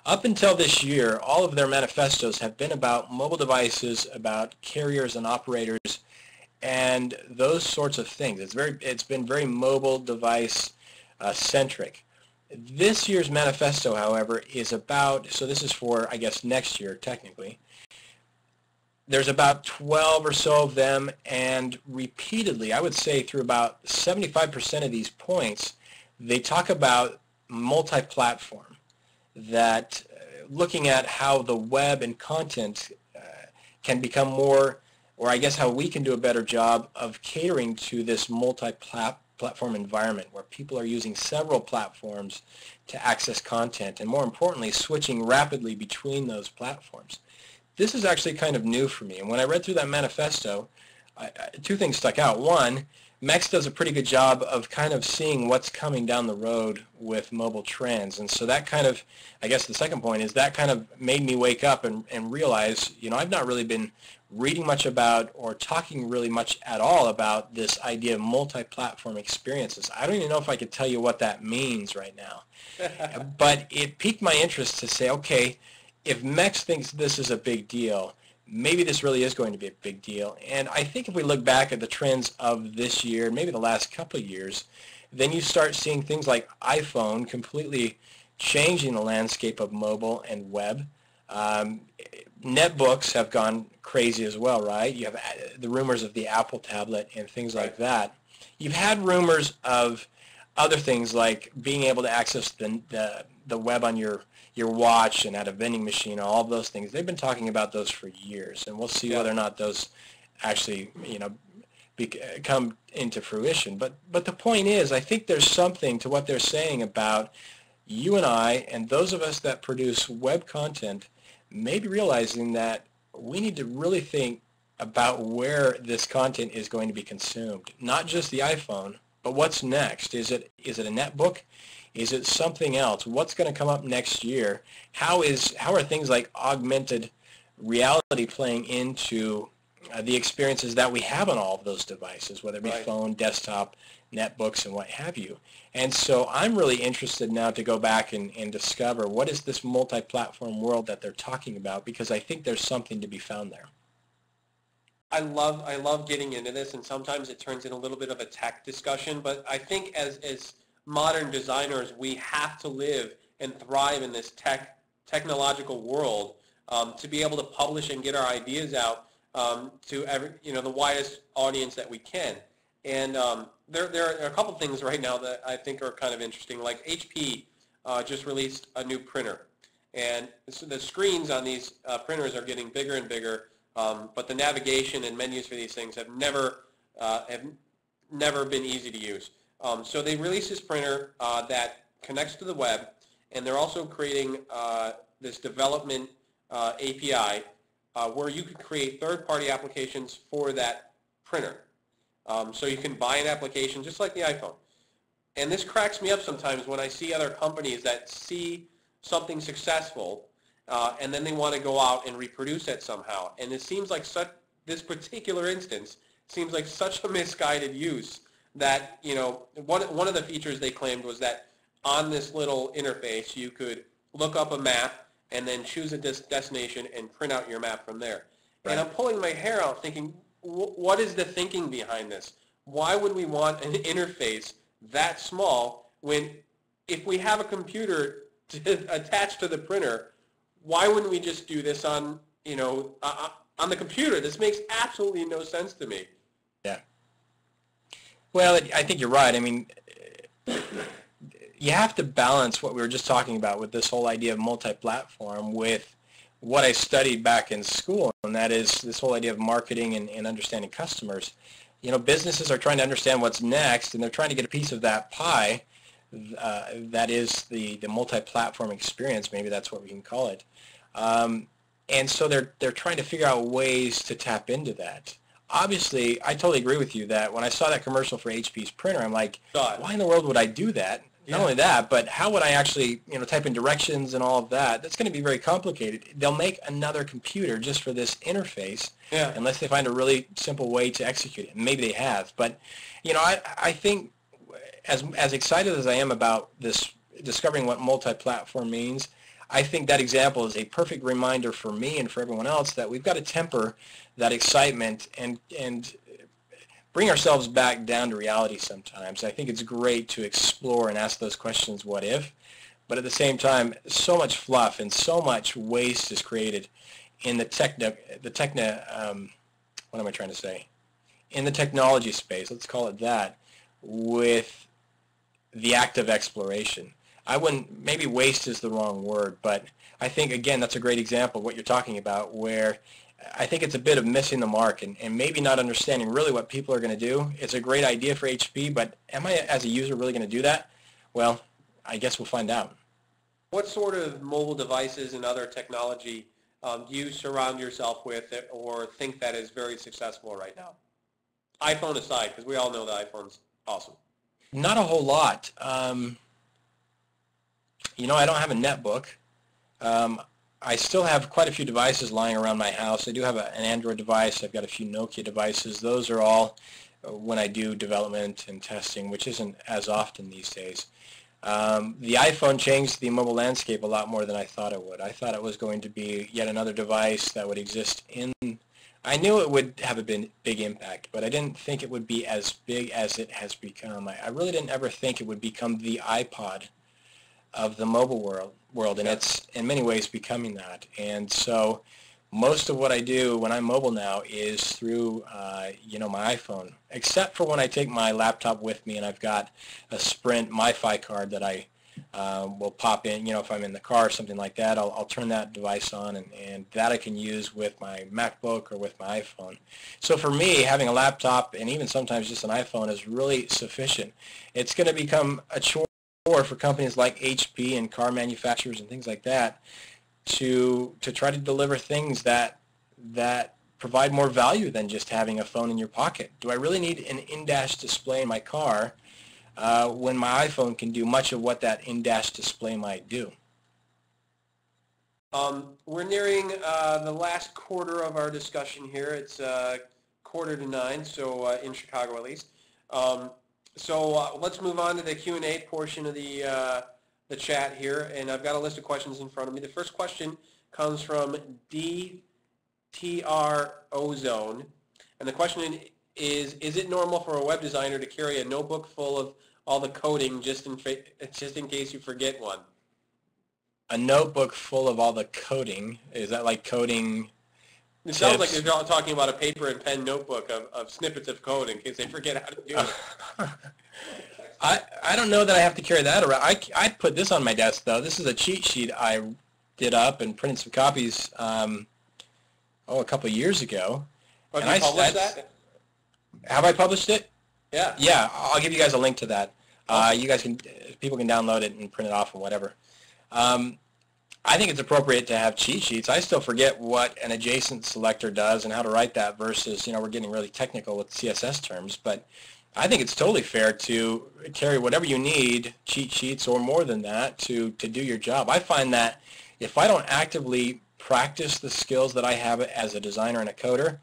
Up until this year, all of their manifestos have been about mobile devices, about carriers and operators, and those sorts of things. It's been very mobile device centric. This year's manifesto, however, is about, so this is for, I guess, next year technically. There's about 12 or so of them, and repeatedly, I would say through about 75% of these points, they talk about multi-platform, that looking at how the web and content can become more, or I guess how we can do a better job of catering to this multi-platform environment where people are using several platforms to access content, and more importantly, switching rapidly between those platforms. This is actually kind of new for me, and when I read through that manifesto, two things stuck out. One, MEX does a pretty good job of kind of seeing what's coming down the road with mobile trends, and so that kind of, I guess the second point is that kind of made me wake up and realize, you know, I've not really been reading much about or talking really much at all about this idea of multi-platform experiences. I don't even know if I could tell you what that means right now, but it piqued my interest to say, okay, if MEX thinks this is a big deal, maybe this really is going to be a big deal. And I think if we look back at the trends of this year, maybe the last couple of years, then you start seeing things like iPhone completely changing the landscape of mobile and web. Netbooks have gone crazy as well, right? You have the rumors of the Apple tablet and things like that. You've had rumors of other things like being able to access the web on your watch and at a vending machine, all of those things. They've been talking about those for years, and we'll see whether or not those actually, you know, come into fruition. But the point is, I think there's something to what they're saying about you and I and those of us that produce web content maybe realizing that we need to really think about where this content is going to be consumed. Not just the iPhone, but what's next? Is it a netbook? Is it something else? What's going to come up next year? How are things like augmented reality playing into the experiences that we have on all of those devices, whether it be phone, desktop, netbooks, and what have you? And so I'm really interested now to go back and discover what is this multi-platform world that they're talking about, because I think there's something to be found there. I love getting into this, and sometimes it turns in a little bit of a tech discussion, but I think as modern designers, we have to live and thrive in this technological world to be able to publish and get our ideas out to the widest audience that we can. And there are a couple things right now that I think are kind of interesting. Like HP just released a new printer, and so the screens on these printers are getting bigger and bigger, but the navigation and menus for these things have never been easy to use. So they released this printer that connects to the web, and they're also creating this development API where you could create third-party applications for that printer. So you can buy an application just like the iPhone. And this cracks me up sometimes when I see other companies that see something successful and then they want to go out and reproduce it somehow. And it seems like this particular instance seems like such a misguided use that, you know, one of the features they claimed was that on this little interface you could look up a map and then choose a destination and print out your map from there. And I'm pulling my hair out thinking, what is the thinking behind this? Why would we want an interface that small when if we have a computer attached to the printer, why wouldn't we just do this on, on the computer? This makes absolutely no sense to me. Yeah. Well, I think you're right. I mean, you have to balance what we were just talking about with this whole idea of multi-platform with what I studied back in school, and that is this whole idea of marketing and understanding customers. Businesses are trying to understand what's next, and they're trying to get a piece of that pie that is the multi-platform experience. Maybe that's what we can call it. And so they're trying to figure out ways to tap into that. Obviously, I totally agree with you that when I saw that commercial for HP's printer, I'm like, why in the world would I do that? Not only that, but how would I actually, type in directions and all of that? That's going to be very complicated. They'll make another computer just for this interface, unless they find a really simple way to execute it. And maybe they have. But, I think as excited as I am about this, discovering what multi-platform means, I think that example is a perfect reminder for me and for everyone else that we've got to temper that excitement and bring ourselves back down to reality sometimes. I think it's great to explore and ask those questions, what if? But at the same time, so much fluff and so much waste is created in the in the technology space, let's call it that, with the act of exploration. Maybe waste is the wrong word, but I think, again, that's a great example of what you're talking about, where I think it's a bit of missing the mark and maybe not understanding really what people are going to do. It's a great idea for HP, but am I, as a user, really going to do that? Well, I guess we'll find out. What sort of mobile devices and other technology do you surround yourself with or think that is very successful right now? iPhone aside, because we all know the iPhone's awesome. Not a whole lot. I don't have a netbook. I still have quite a few devices lying around my house. I do have an Android device. I've got a few Nokia devices. Those are all when I do development and testing, which isn't as often these days. The iPhone changed the mobile landscape a lot more than I thought it would. I thought it was going to be yet another device that would exist in... I knew it would have a big impact, but I didn't think it would be as big as it has become. I really didn't ever think it would become the iPod of the mobile world, and it's in many ways becoming that. And so most of what I do when I'm mobile now is through my iPhone, except for when I take my laptop with me and I've got a Sprint MiFi card that I will pop in. If I'm in the car or something like that, I'll turn that device on, and that I can use with my MacBook or with my iPhone. So for me, having a laptop and even sometimes just an iPhone is really sufficient. It's going to become a chore for companies like HP and car manufacturers and things like that to try to deliver things that provide more value than just having a phone in your pocket. Do I really need an in-dash display in my car when my iPhone can do much of what that in-dash display might do? We're nearing the last quarter of our discussion here. It's 8:45, so in Chicago at least. So let's move on to the Q&A portion of the chat here, and I've got a list of questions in front of me. The first question comes from DTR Ozone, and the question is it normal for a web designer to carry a notebook full of all the coding just in case you forget one? A notebook full of all the coding? Is that like coding? It sounds like they're talking about a paper and pen notebook of snippets of code in case they forget how to do it. I don't know that I have to carry that around. I put this on my desk, though. This is a cheat sheet I did up and printed some copies a couple of years ago. Oh, and you published that? Have I published it? Yeah. Yeah, I'll give you guys a link to that. People can download it and print it off and whatever. I think it's appropriate to have cheat sheets. I still forget what an adjacent selector does and how to write that versus, we're getting really technical with CSS terms, but I think it's totally fair to carry whatever you need, cheat sheets or more than that, to do your job. I find that if I don't actively practice the skills that I have as a designer and a coder,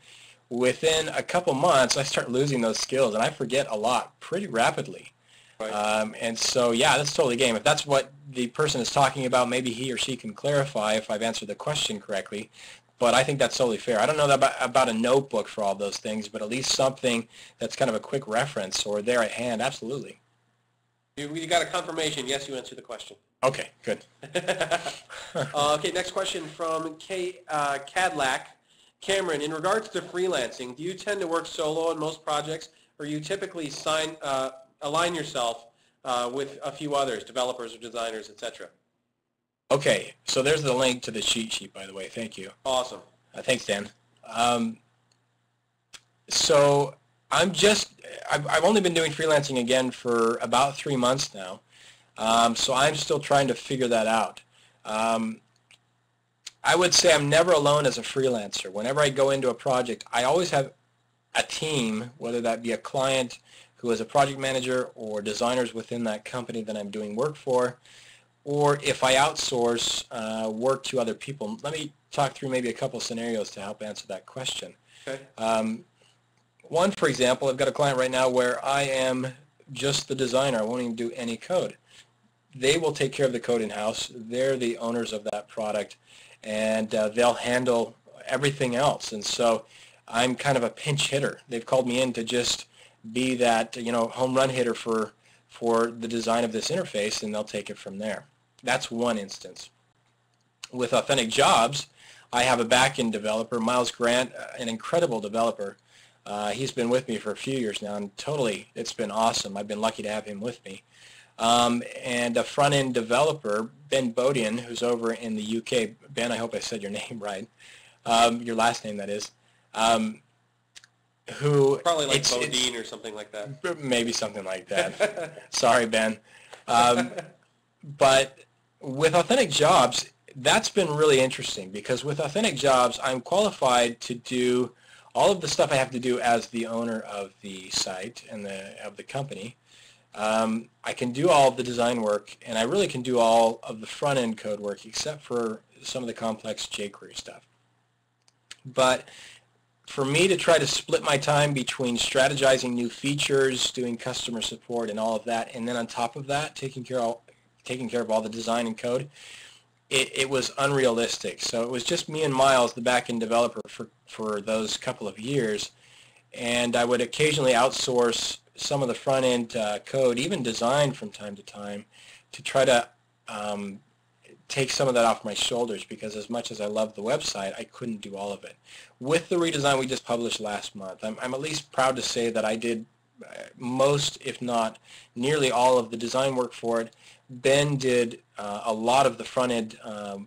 within a couple months I start losing those skills and I forget a lot pretty rapidly. Right. And so, yeah, that's totally game. If that's what the person is talking about, maybe he or she can clarify if I've answered the question correctly. But I think that's totally fair. I don't know about a notebook for all those things, but at least something that's kind of a quick reference or there at hand, absolutely. You got a confirmation. Yes, you answered the question. Okay, good. Okay, next question from Cadillac. Cameron, in regards to freelancing, do you tend to work solo on most projects, or you typically align yourself with a few others, developers or designers, etc.? Okay, so there's the link to the cheat sheet, by the way. Thank you. Awesome. Thanks, Dan. So I've only been doing freelancing again for about 3 months now, so I'm still trying to figure that out. I would say I'm never alone as a freelancer. Whenever I go into a project, I always have a team, whether that be a client who is a project manager or designers within that company that I'm doing work for, or if I outsource work to other people. Let me talk through maybe a couple scenarios to help answer that question. Okay. One, for example, I've got a client right now where I am just the designer. I won't even do any code. They will take care of the code in-house. They're the owners of that product, and they'll handle everything else. And so I'm kind of a pinch hitter. They've called me in to just be that, home run hitter for the design of this interface, and they'll take it from there. That's one instance. With Authentic Jobs, I have a back-end developer, Miles Grant, an incredible developer. He's been with me for a few years now, and it's been awesome. I've been lucky to have him with me. And a front-end developer, Ben Bodian, who's over in the UK. Ben, I hope I said your name right. Your last name, that is. Who probably like Bodine or something like that. Maybe something like that. Sorry, Ben. But with Authentic Jobs, that's been really interesting, because with Authentic Jobs, I'm qualified to do all of the stuff I have to do as the owner of the site and of the company. I can do all of the design work, and I really can do all of the front-end code work except for some of the complex jQuery stuff. But for me to try to split my time between strategizing new features, doing customer support and all of that, and then on top of that, taking care of all the design and code, it was unrealistic. So it was just me and Miles, the back-end developer, for those couple of years, and I would occasionally outsource some of the front-end code, even design from time to time, to try to take some of that off my shoulders, because as much as I love the website, I couldn't do all of it. With the redesign we just published last month, I'm at least proud to say that I did most, if not nearly all, of the design work for it. Ben did a lot of the front-end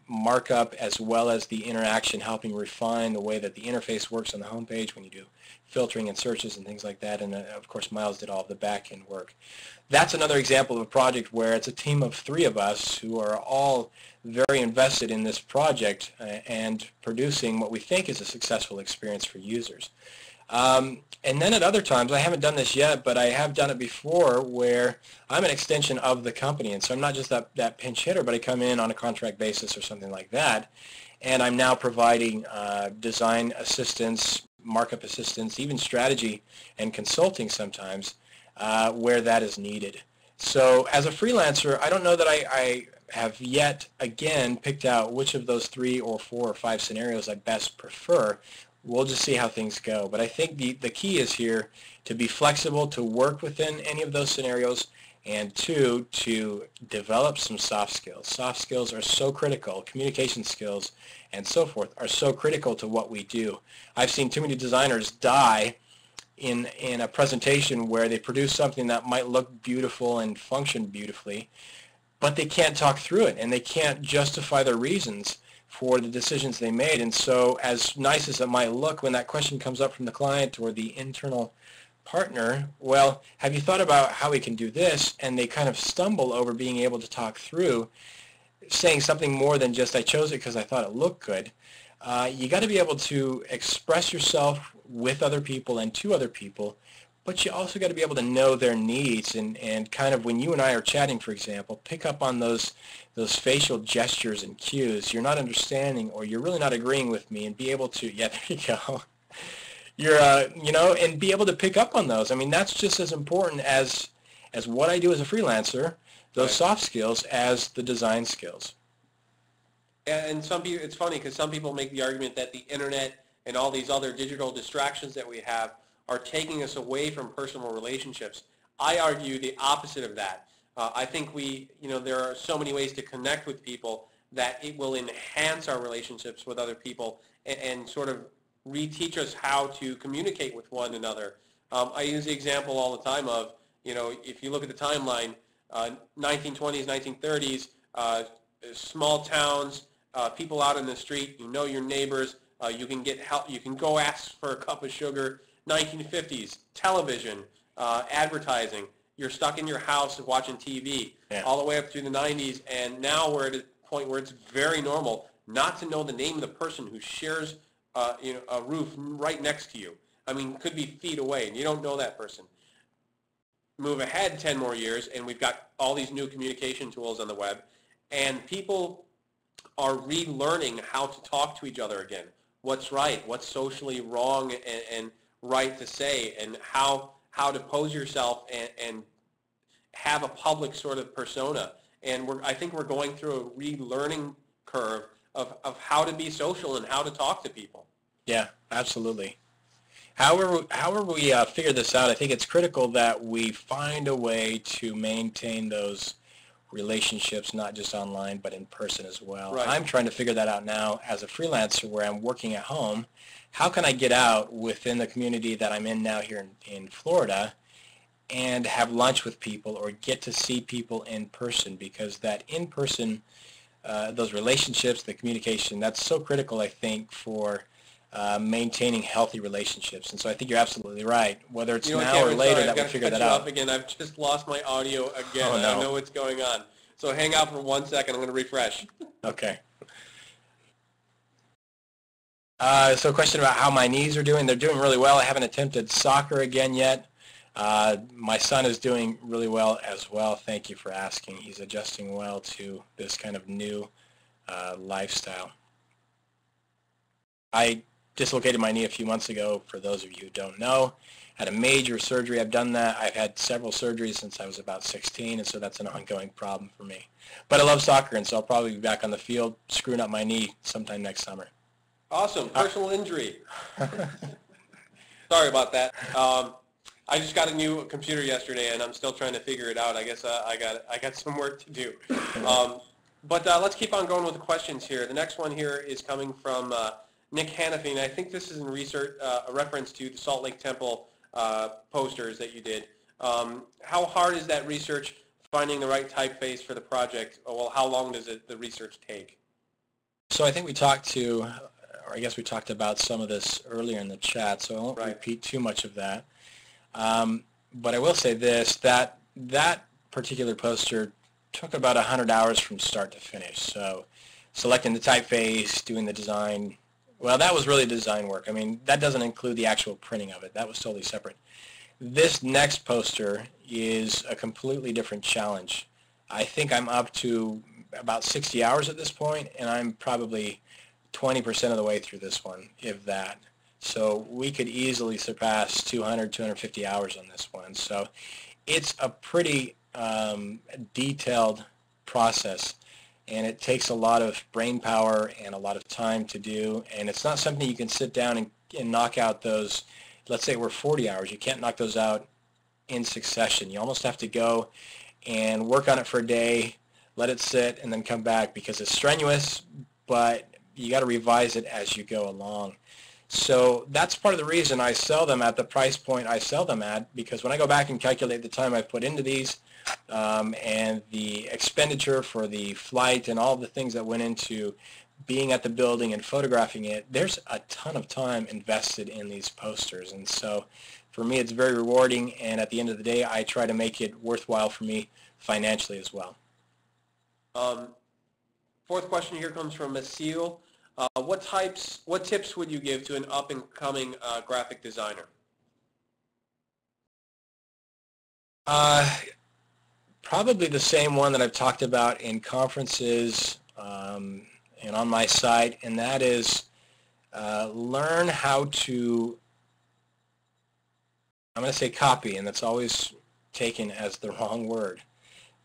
markup, as well as the interaction, helping refine the way that the interface works on the homepage when you do filtering and searches and things like that. And of course, Miles did all of the back-end work. That's another example of a project where it's a team of 3 of us who are all very invested in this project and producing what we think is a successful experience for users. And then at other times, I haven't done this yet, but I have done it before, where I'm an extension of the company. And so I'm not just that pinch hitter, but I come in on a contract basis or something like that. And I'm now providing design assistance, markup assistance, even strategy and consulting sometimes where that is needed. So as a freelancer, I don't know that I have yet, again, picked out which of those 3 or 4 or 5 scenarios I best prefer. We'll just see how things go. But I think the key is here to be flexible, to work within any of those scenarios, and 2, to develop some soft skills. Soft skills are so critical. Communication skills and so forth are so critical to what we do. I've seen too many designers die in a presentation where they produce something that might look beautiful and function beautifully, but they can't talk through it, and they can't justify their reasons for the decisions they made. And so as nice as it might look, when that question comes up from the client or the internal partner, well, have you thought about how we can do this? And they kind of stumble over being able to talk through, saying something more than just, I chose it because I thought it looked good. You got to be able to express yourself with other people and to other people, but you also got to be able to know their needs, and kind of when you and I are chatting, for example, pick up on those facial gestures and cues. You're not understanding, or you're really not agreeing with me, and be able to, yeah, there you go. And be able to pick up on those. I mean, that's just as important as what I do as a freelancer, those soft skills, as the design skills. And some people, it's funny because some people make the argument that the internet and all these other digital distractions that we have are taking us away from personal relationships. I argue the opposite of that. I think there are so many ways to connect with people that it will enhance our relationships with other people and sort of reteach us how to communicate with one another. I use the example all the time of, if you look at the timeline, 1920s, 1930s, small towns, people out in the street, your neighbors, you can get help, you can go ask for a cup of sugar. 1950s, television, advertising, you're stuck in your house watching TV, all the way up through the 90s, and now we're at a point where it's very normal not to know the name of the person who shares a roof right next to you. I mean, could be feet away, and you don't know that person. Move ahead 10 more years, and we've got all these new communication tools on the web, and people are relearning how to talk to each other again. What's right, what's socially wrong and right to say, and how to pose yourself and have a public sort of persona. And I think we're going through a relearning curve of how to be social and how to talk to people. Yeah, absolutely. However we figure this out, I think it's critical that we find a way to maintain those relationships, not just online, but in person as well. Right. I'm trying to figure that out now as a freelancer where I'm working at home. How can I get out within the community that I'm in now here in Florida and have lunch with people or get to see people in person? Because that in-person, those relationships, the communication, that's so critical, I think, for maintaining healthy relationships. And so I think you're absolutely right. Whether it's now Cameron, or later, sorry, that we figure that out. Again. I've just lost my audio again. Oh, no. I don't know what's going on. So hang out for 1 second. I'm going to refresh. Okay. So a question about how my knees are doing. They're doing really well. I haven't attempted soccer again yet. My son is doing really well as well. Thank you for asking. He's adjusting well to this kind of new lifestyle. I dislocated my knee a few months ago, for those of you who don't know. Had a major surgery. I've done that. I've had several surgeries since I was about 16, and so that's an ongoing problem for me. But I love soccer, and so I'll probably be back on the field screwing up my knee sometime next summer. Awesome. Personal injury. Sorry about that. I just got a new computer yesterday, and I'm still trying to figure it out. I guess I got some work to do. But let's keep on going with the questions here. The next one here is coming from Nick Hannafy, and I think this is in a reference to the Salt Lake Temple posters that you did. How hard is that research, finding the right typeface for the project? Well, how long does the research take? So I think we talked about some of this earlier in the chat, so I won't repeat too much of that. But I will say this, that particular poster took about 100 hours from start to finish. So selecting the typeface, doing the design, well, that was really design work. I mean, that doesn't include the actual printing of it. That was totally separate. This next poster is a completely different challenge. I think I'm up to about 60 hours at this point, and I'm probably 20% of the way through this one, if that. So we could easily surpass 200, 250 hours on this one. So it's a pretty detailed process, and it takes a lot of brain power and a lot of time to do, and it's not something you can sit down and knock out those, let's say we're 40 hours. You can't knock those out in succession. You almost have to go and work on it for a day, let it sit, and then come back, because it's strenuous, but you got to revise it as you go along. So that's part of the reason I sell them at the price point I sell them at, because when I go back and calculate the time I've put into these and the expenditure for the flight and all the things that went into being at the building and photographing it, there's a ton of time invested in these posters. And so for me, it's very rewarding, and at the end of the day, I try to make it worthwhile for me financially as well. Fourth question here comes from Masil. What tips would you give to an up-and-coming graphic designer? Probably the same one that I've talked about in conferences and on my site, and that is learn how to, I'm going to say copy, and that's always taken as the wrong word,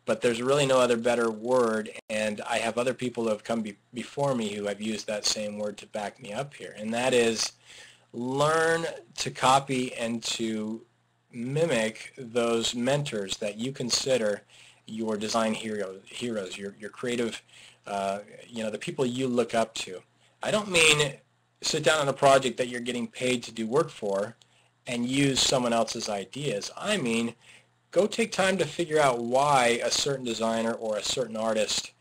but there's really no other better word, and I have other people who have come before me who have used that same word to back me up here, and that is learn to copy and to mimic those mentors that you consider your design heroes, your creative, the people you look up to. I don't mean sit down on a project that you're getting paid to do work for and use someone else's ideas. I mean, go take time to figure out why a certain designer or a certain artist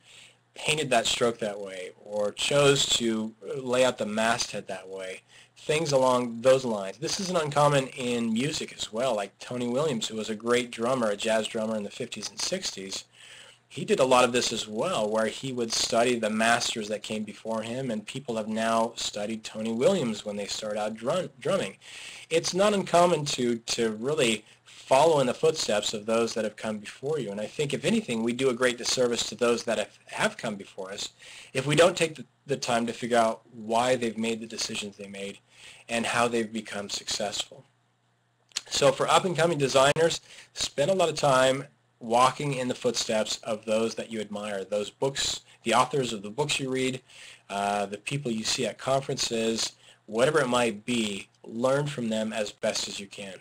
painted that stroke that way or chose to lay out the masthead that way. Things along those lines. This isn't uncommon in music as well, like Tony Williams, who was a great drummer, a jazz drummer in the 50s and 60s. He did a lot of this as well, where he would study the masters that came before him, and people have now studied Tony Williams when they start out drumming. It's not uncommon to really follow in the footsteps of those that have come before you, and I think, if anything, we do a great disservice to those that have come before us if we don't take the time to figure out why they've made the decisions they made and how they've become successful. So for up-and-coming designers, spend a lot of time walking in the footsteps of those that you admire, those books, the authors of the books you read, the people you see at conferences, whatever it might be, learn from them as best as you can.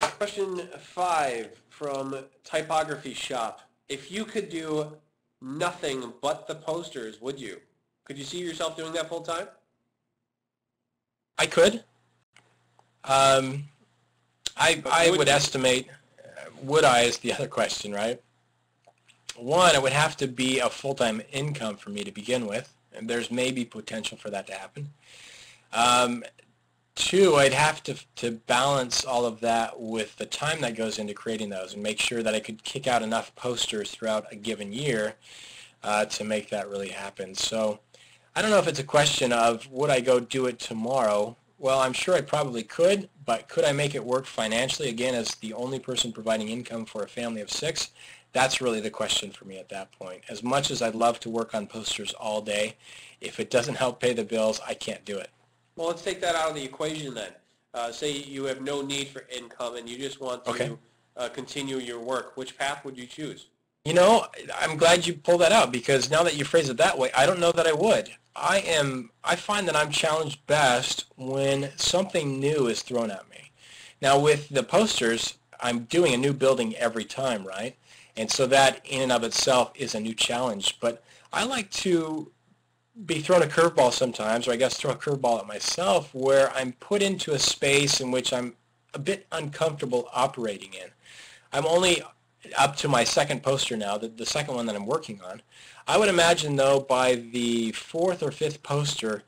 Question 5 from Typography Shop. If you could do nothing but the posters, would you? Could you see yourself doing that full time? I could. I would estimate, would I is the other question, right? One, it would have to be a full-time income for me to begin with, and there's maybe potential for that to happen. Two, I'd have to balance all of that with the time that goes into creating those and make sure that I could kick out enough posters throughout a given year to make that really happen. So I don't know if it's a question of would I go do it tomorrow. Well, I'm sure I probably could, but could I make it work financially? Again, as the only person providing income for a family of 6, that's really the question for me at that point. As much as I'd love to work on posters all day, if it doesn't help pay the bills, I can't do it. Well, let's take that out of the equation then. Say you have no need for income and you just want to continue your work. Which path would you choose? You know, I'm glad you pulled that out, because now that you phrase it that way, I don't know that I would. I find that I'm challenged best when something new is thrown at me. Now with the posters, I'm doing a new building every time, right? And so that in and of itself is a new challenge. But I like to be thrown a curveball sometimes, or I guess throw a curveball at myself, where I'm put into a space in which I'm a bit uncomfortable operating in. I'm only up to my second poster now, the second one that I'm working on. I would imagine, though, by the 4th or 5th poster,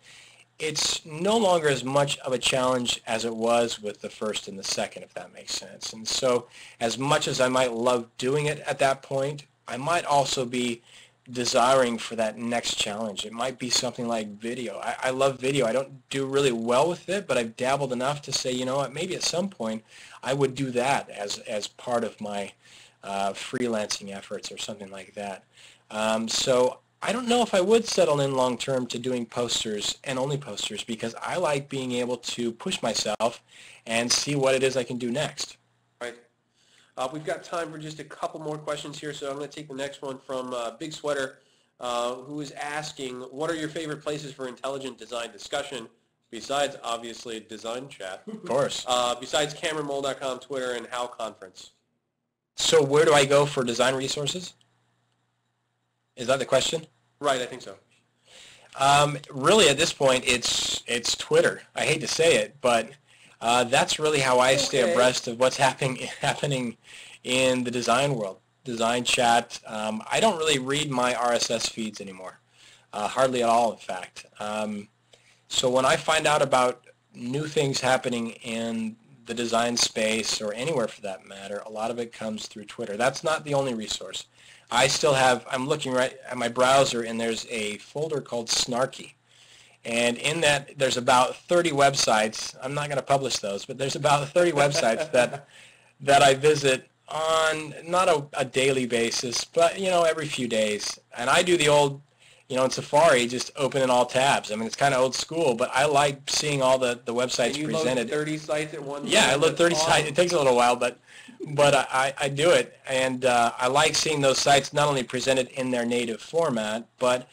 it's no longer as much of a challenge as it was with the first and the second, if that makes sense. And so as much as I might love doing it at that point, I might also be desiring for that next challenge. It might be something like video. I love video. I don't do really well with it, but I've dabbled enough to say, you know what, maybe at some point I would do that as part of my freelancing efforts or something like that. So I don't know if I would settle in long term to doing posters and only posters, because I like being able to push myself and see what it is I can do next. Right. We've got time for just a couple more questions here, so I'm going to take the next one from Big Sweater, who is asking, what are your favorite places for intelligent design discussion, besides, obviously, DesignChat? Of course. Besides CameronMoll.com, Twitter, and How Conference. So where do I go for design resources? Is that the question? Right, I think so. Really, at this point, it's Twitter. I hate to say it, but that's really how I stay abreast of what's happening in the design world. DesignChat. I don't really read my RSS feeds anymore, hardly at all, in fact. So when I find out about new things happening in the design space, or anywhere for that matter, a lot of it comes through Twitter. That's not the only resource. I still have, I'm looking right at my browser, and there's a folder called Snarky. And in that, there's about 30 websites. I'm not going to publish those, but there's about 30 websites that I visit on not a daily basis, but, you know, every few days. And I do the old, in Safari, just opening all tabs. I mean, it's kind of old school, but I like seeing all the websites Can you presented. load 30 sites at one time? Yeah, I load 30 sites. It takes a little while, but I do it, and I like seeing those sites not only presented in their native format, but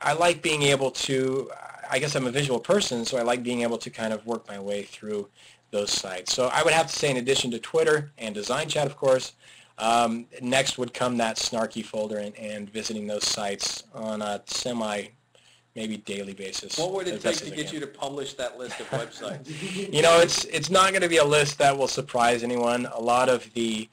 I like being able to, I guess I'm a visual person, so I like being able to kind of work my way through those sites. So I would have to say, in addition to Twitter and DesignChat, of course, next would come that snarky folder and visiting those sites on a maybe daily basis. What would it take to get you to publish that list of websites? It's not going to be a list that will surprise anyone. A lot of the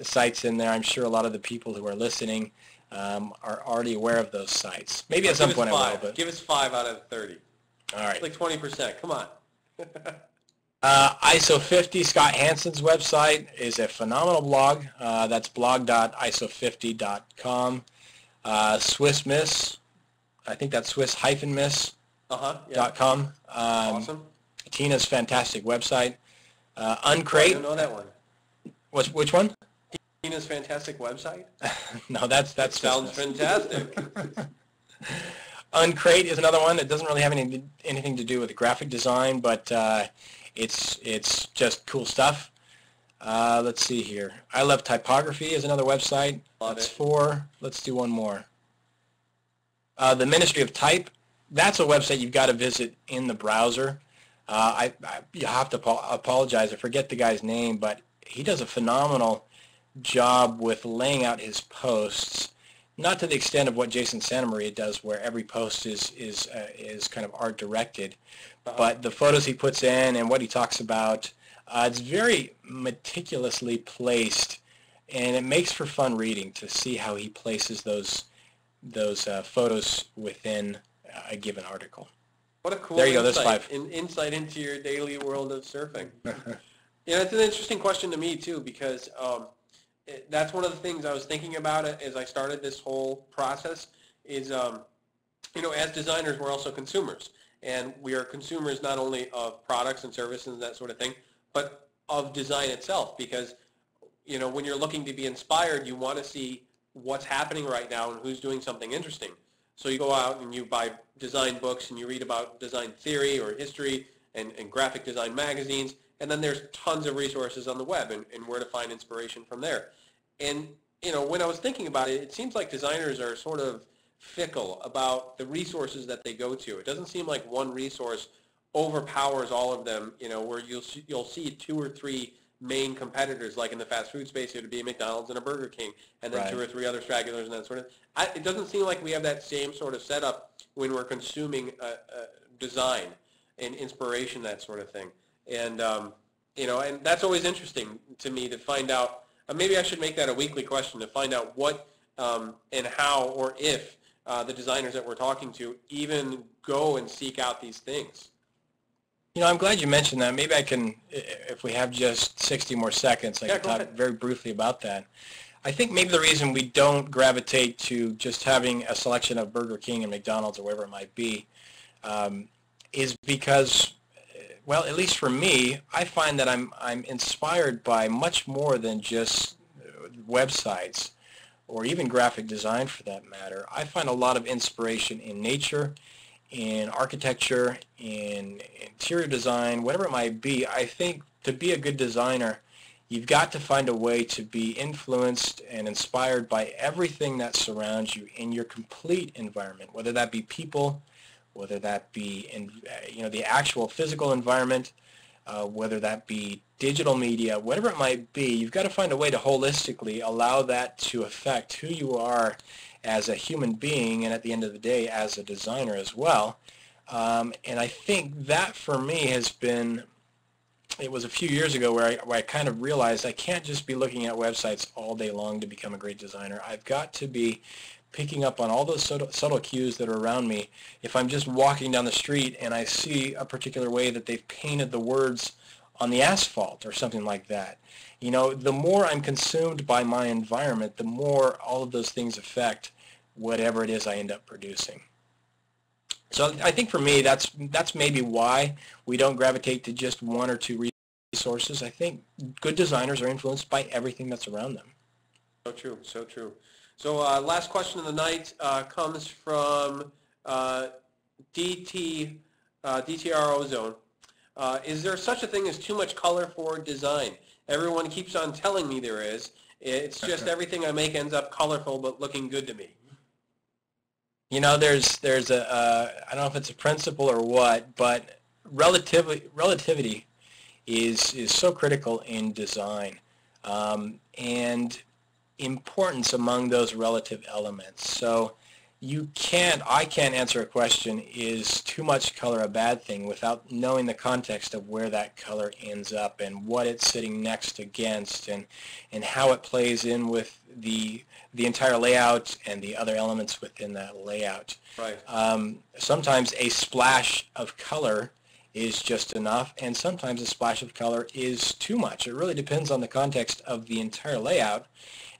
sites in there, I'm sure a lot of the people who are listening are already aware of those sites. Maybe at some point I will. But give us 5 out of 30. All right. Like 20%. Come on. ISO 50, Scott Hansen's website, is a phenomenal blog. That's blog.iso50.com. Swiss Miss, I think that's Swiss-miss.com. Awesome. Tina's fantastic website. Uncrate. I don't know that one. Which one? Tina's fantastic website? No, that's sounds fantastic. Uncrate is another one. It doesn't really have anything to do with graphic design, but it's just cool stuff. Let's see here. I Love Typography is another website. That's 4. Let's do one more. The Ministry of Type. That's a website you've got to visit in the browser. You have to apologize. I forget the guy's name, but he does a phenomenal job with laying out his posts. Not to the extent of what Jason Santamaria does, where every post is kind of art directed, but the photos he puts in and what he talks about, it's very meticulously placed, and it makes for fun reading to see how he places those photos within a given article. What a cool there you go. There's 5. Insight into your daily world of surfing. It's an interesting question to me too, because that's one of the things I was thinking about as I started this whole process is, as designers, we're also consumers. And we are consumers not only of products and services and that sort of thing, but of design itself. Because, when you're looking to be inspired, you want to see what's happening right now and who's doing something interesting. So you go out and you buy design books and you read about design theory or history and graphic design magazines. And then there's tons of resources on the web and where to find inspiration from there. And, when I was thinking about it, it seems like designers are sort of fickle about the resources that they go to. It doesn't seem like one resource overpowers all of them, where you'll see 2 or 3 main competitors, like in the fast food space, it would be a McDonald's and a Burger King, and then 2 or 3 other stragglers and that sort of. It doesn't seem like we have that same sort of setup when we're consuming design and inspiration, that sort of thing. And and that's always interesting to me to find out. Maybe I should make that a weekly question to find out what and how or if the designers that we're talking to even go and seek out these things. I'm glad you mentioned that. Maybe I can, if we have just 60 more seconds, I can talk very briefly about that. I think maybe the reason we don't gravitate to just having a selection of Burger King and McDonald's or wherever it might be is because, well, at least for me, I find that I'm inspired by much more than just websites or even graphic design for that matter. I find a lot of inspiration in nature, in architecture, in interior design, whatever it might be. I think to be a good designer, you've got to find a way to be influenced and inspired by everything that surrounds you in your complete environment, whether that be people, whether that be in the actual physical environment, whether that be digital media, whatever it might be. You've got to find a way to holistically allow that to affect who you are as a human being, and at the end of the day as a designer as well. And I think that for me has been, it was a few years ago where I kind of realized I can't just be looking at websites all day long to become a great designer. I've got to be picking up on all those subtle cues that are around me. If I'm just walking down the street and I see a particular way that they've painted the words on the asphalt or something like that, the more I'm consumed by my environment, the more all of those things affect whatever it is I end up producing. So I think for me, that's maybe why we don't gravitate to just 1 or 2 resources. I think good designers are influenced by everything that's around them. So true, so true. So last question of the night comes from DTRO Zone. Is there such a thing as too much color for design? Everyone keeps on telling me there is. It's just everything I make ends up colorful but looking good to me. You know, there's a I don't know if it's a principle or what, but relativity is so critical in design, and importance among those relative elements. So I can't answer a question, is too much color a bad thing, without knowing the context of where that color ends up and what it's sitting next against, and how it plays in with the entire layout and the other elements within that layout. Right. Sometimes a splash of color is just enough, and sometimes a splash of color is too much. It really depends on the context of the entire layout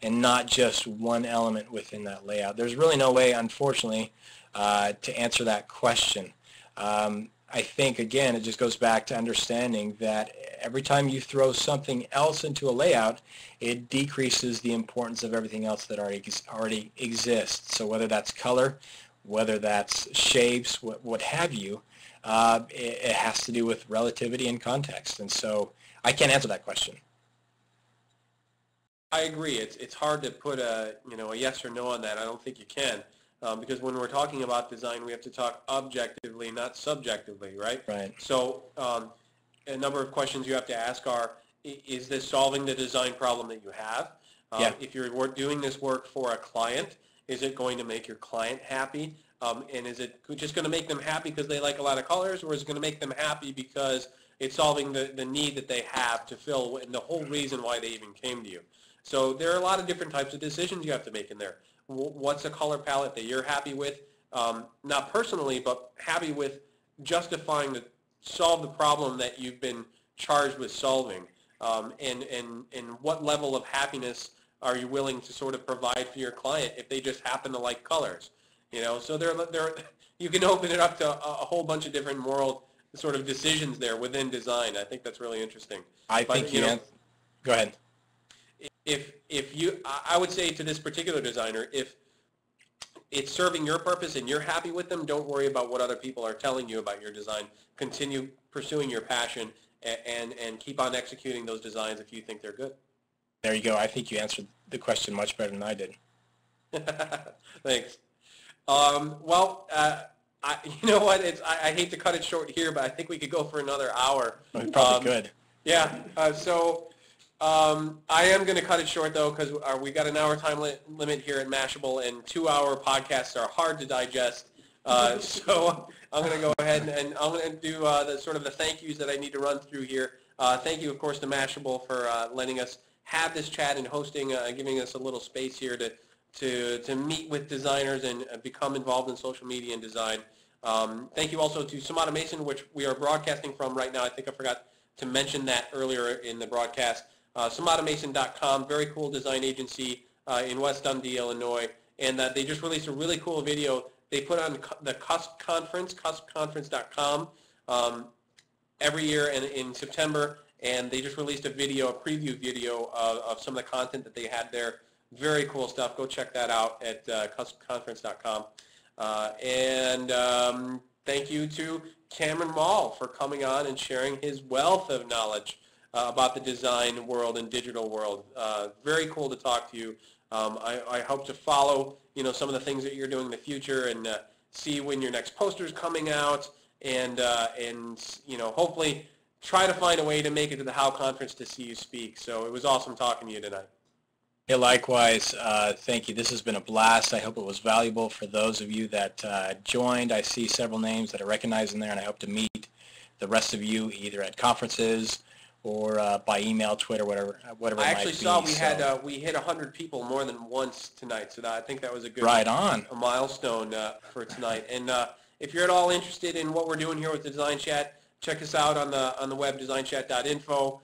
and not just one element within that layout. There's really no way, unfortunately, to answer that question. I think, again, it just goes back to understanding that every time you throw something else into a layout, it decreases the importance of everything else that already exists. So whether that's color, whether that's shapes, what have you, it has to do with relativity and context. And so I can't answer that question. I agree. It's hard to put a yes or no on that. I don't think you can, because when we're talking about design, we have to talk objectively, not subjectively, right? Right. So a number of questions you have to ask are: is this solving the design problem that you have? Yeah. If you're doing this work for a client, is it going to make your client happy? And is it just going to make them happy because they like a lot of colors, or is it going to make them happy because it's solving the need that they have to fill and the whole reason why they even came to you? So there are a lot of different types of decisions you have to make in there. What's a color palette that you're happy with? Not personally, but happy with justifying to solve the problem that you've been charged with solving. And what level of happiness are you willing to sort of provide for your client if they just happen to like colors? So you can open it up to a whole bunch of different moral sort of decisions there within design. I think that's really interesting. I think go ahead. I would say to this particular designer, if it's serving your purpose and you're happy with them, don't worry about what other people are telling you about your design. Continue pursuing your passion and keep on executing those designs if you think they're good. There you go. I think you answered the question much better than I did. Thanks. Well, you know what? I hate to cut it short here, but I think we could go for another hour. We probably could. Yeah. I am going to cut it short, though, because we got an hour time limit here at Mashable, and 2-hour podcasts are hard to digest. So I'm going to go ahead and I'm going to do the thank yous that I need to run through here. Thank you, of course, to Mashable for letting us have this chat and hosting, giving us a little space here to meet with designers and become involved in social media and design. Thank you also to Samata Mason, which we are broadcasting from right now. I think I forgot to mention that earlier in the broadcast. SamataMason.com, very cool design agency in West Dundee, Illinois, and they just released a really cool video. They put on the CUSP conference, CUSPconference.com, every year in September, and they just released a preview video of some of the content that they had there. Very cool stuff. Go check that out at CUSPconference.com. Thank you to Cameron Moll for coming on and sharing his wealth of knowledge about the design world and digital world. Very cool to talk to you. I hope to follow some of the things that you're doing in the future and see when your next poster is coming out, and hopefully try to find a way to make it to the How Conference to see you speak. So it was awesome talking to you tonight. Yeah, likewise. Thank you. This has been a blast. I hope it was valuable for those of you that joined. I see several names that I recognize in there, and I hope to meet the rest of you either at conferences or by email, Twitter, whatever it might be. I actually saw we hit 100 people more than once tonight, so I think that was a good a milestone for tonight. And if you're at all interested in what we're doing here with the Design Chat, check us out on the web, designchat.info.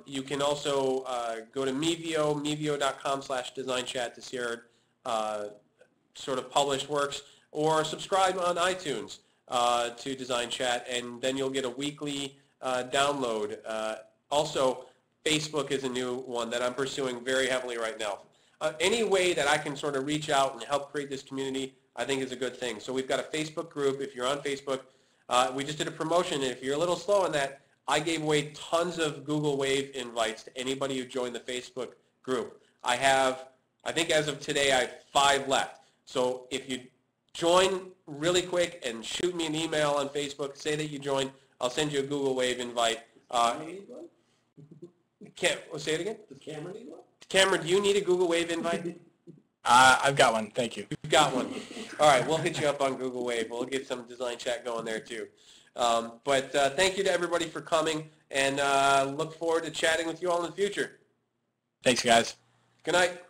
You can also go to mevio.com/designchat to see our sort of published works, or subscribe on iTunes to Design Chat, and then you'll get a weekly download. Also, Facebook is a new one that I'm pursuing very heavily right now. any way that I can sort of reach out and help create this community, I think is a good thing. So we've got a Facebook group. If you're on Facebook, we just did a promotion. And if you're a little slow on that, I gave away tons of Google Wave invites to anybody who joined the Facebook group. I think as of today, I have 5 left. So if you join really quick and shoot me an email on Facebook, say that you joined, I'll send you a Google Wave invite. Say it again? Does Cameron need one? Cameron, do you need a Google Wave invite? I've got one. Thank you. You've got one. All right, we'll hit you up on Google Wave. We'll get some DesignChat going there too. But thank you to everybody for coming, and look forward to chatting with you all in the future. Thanks, guys. Good night.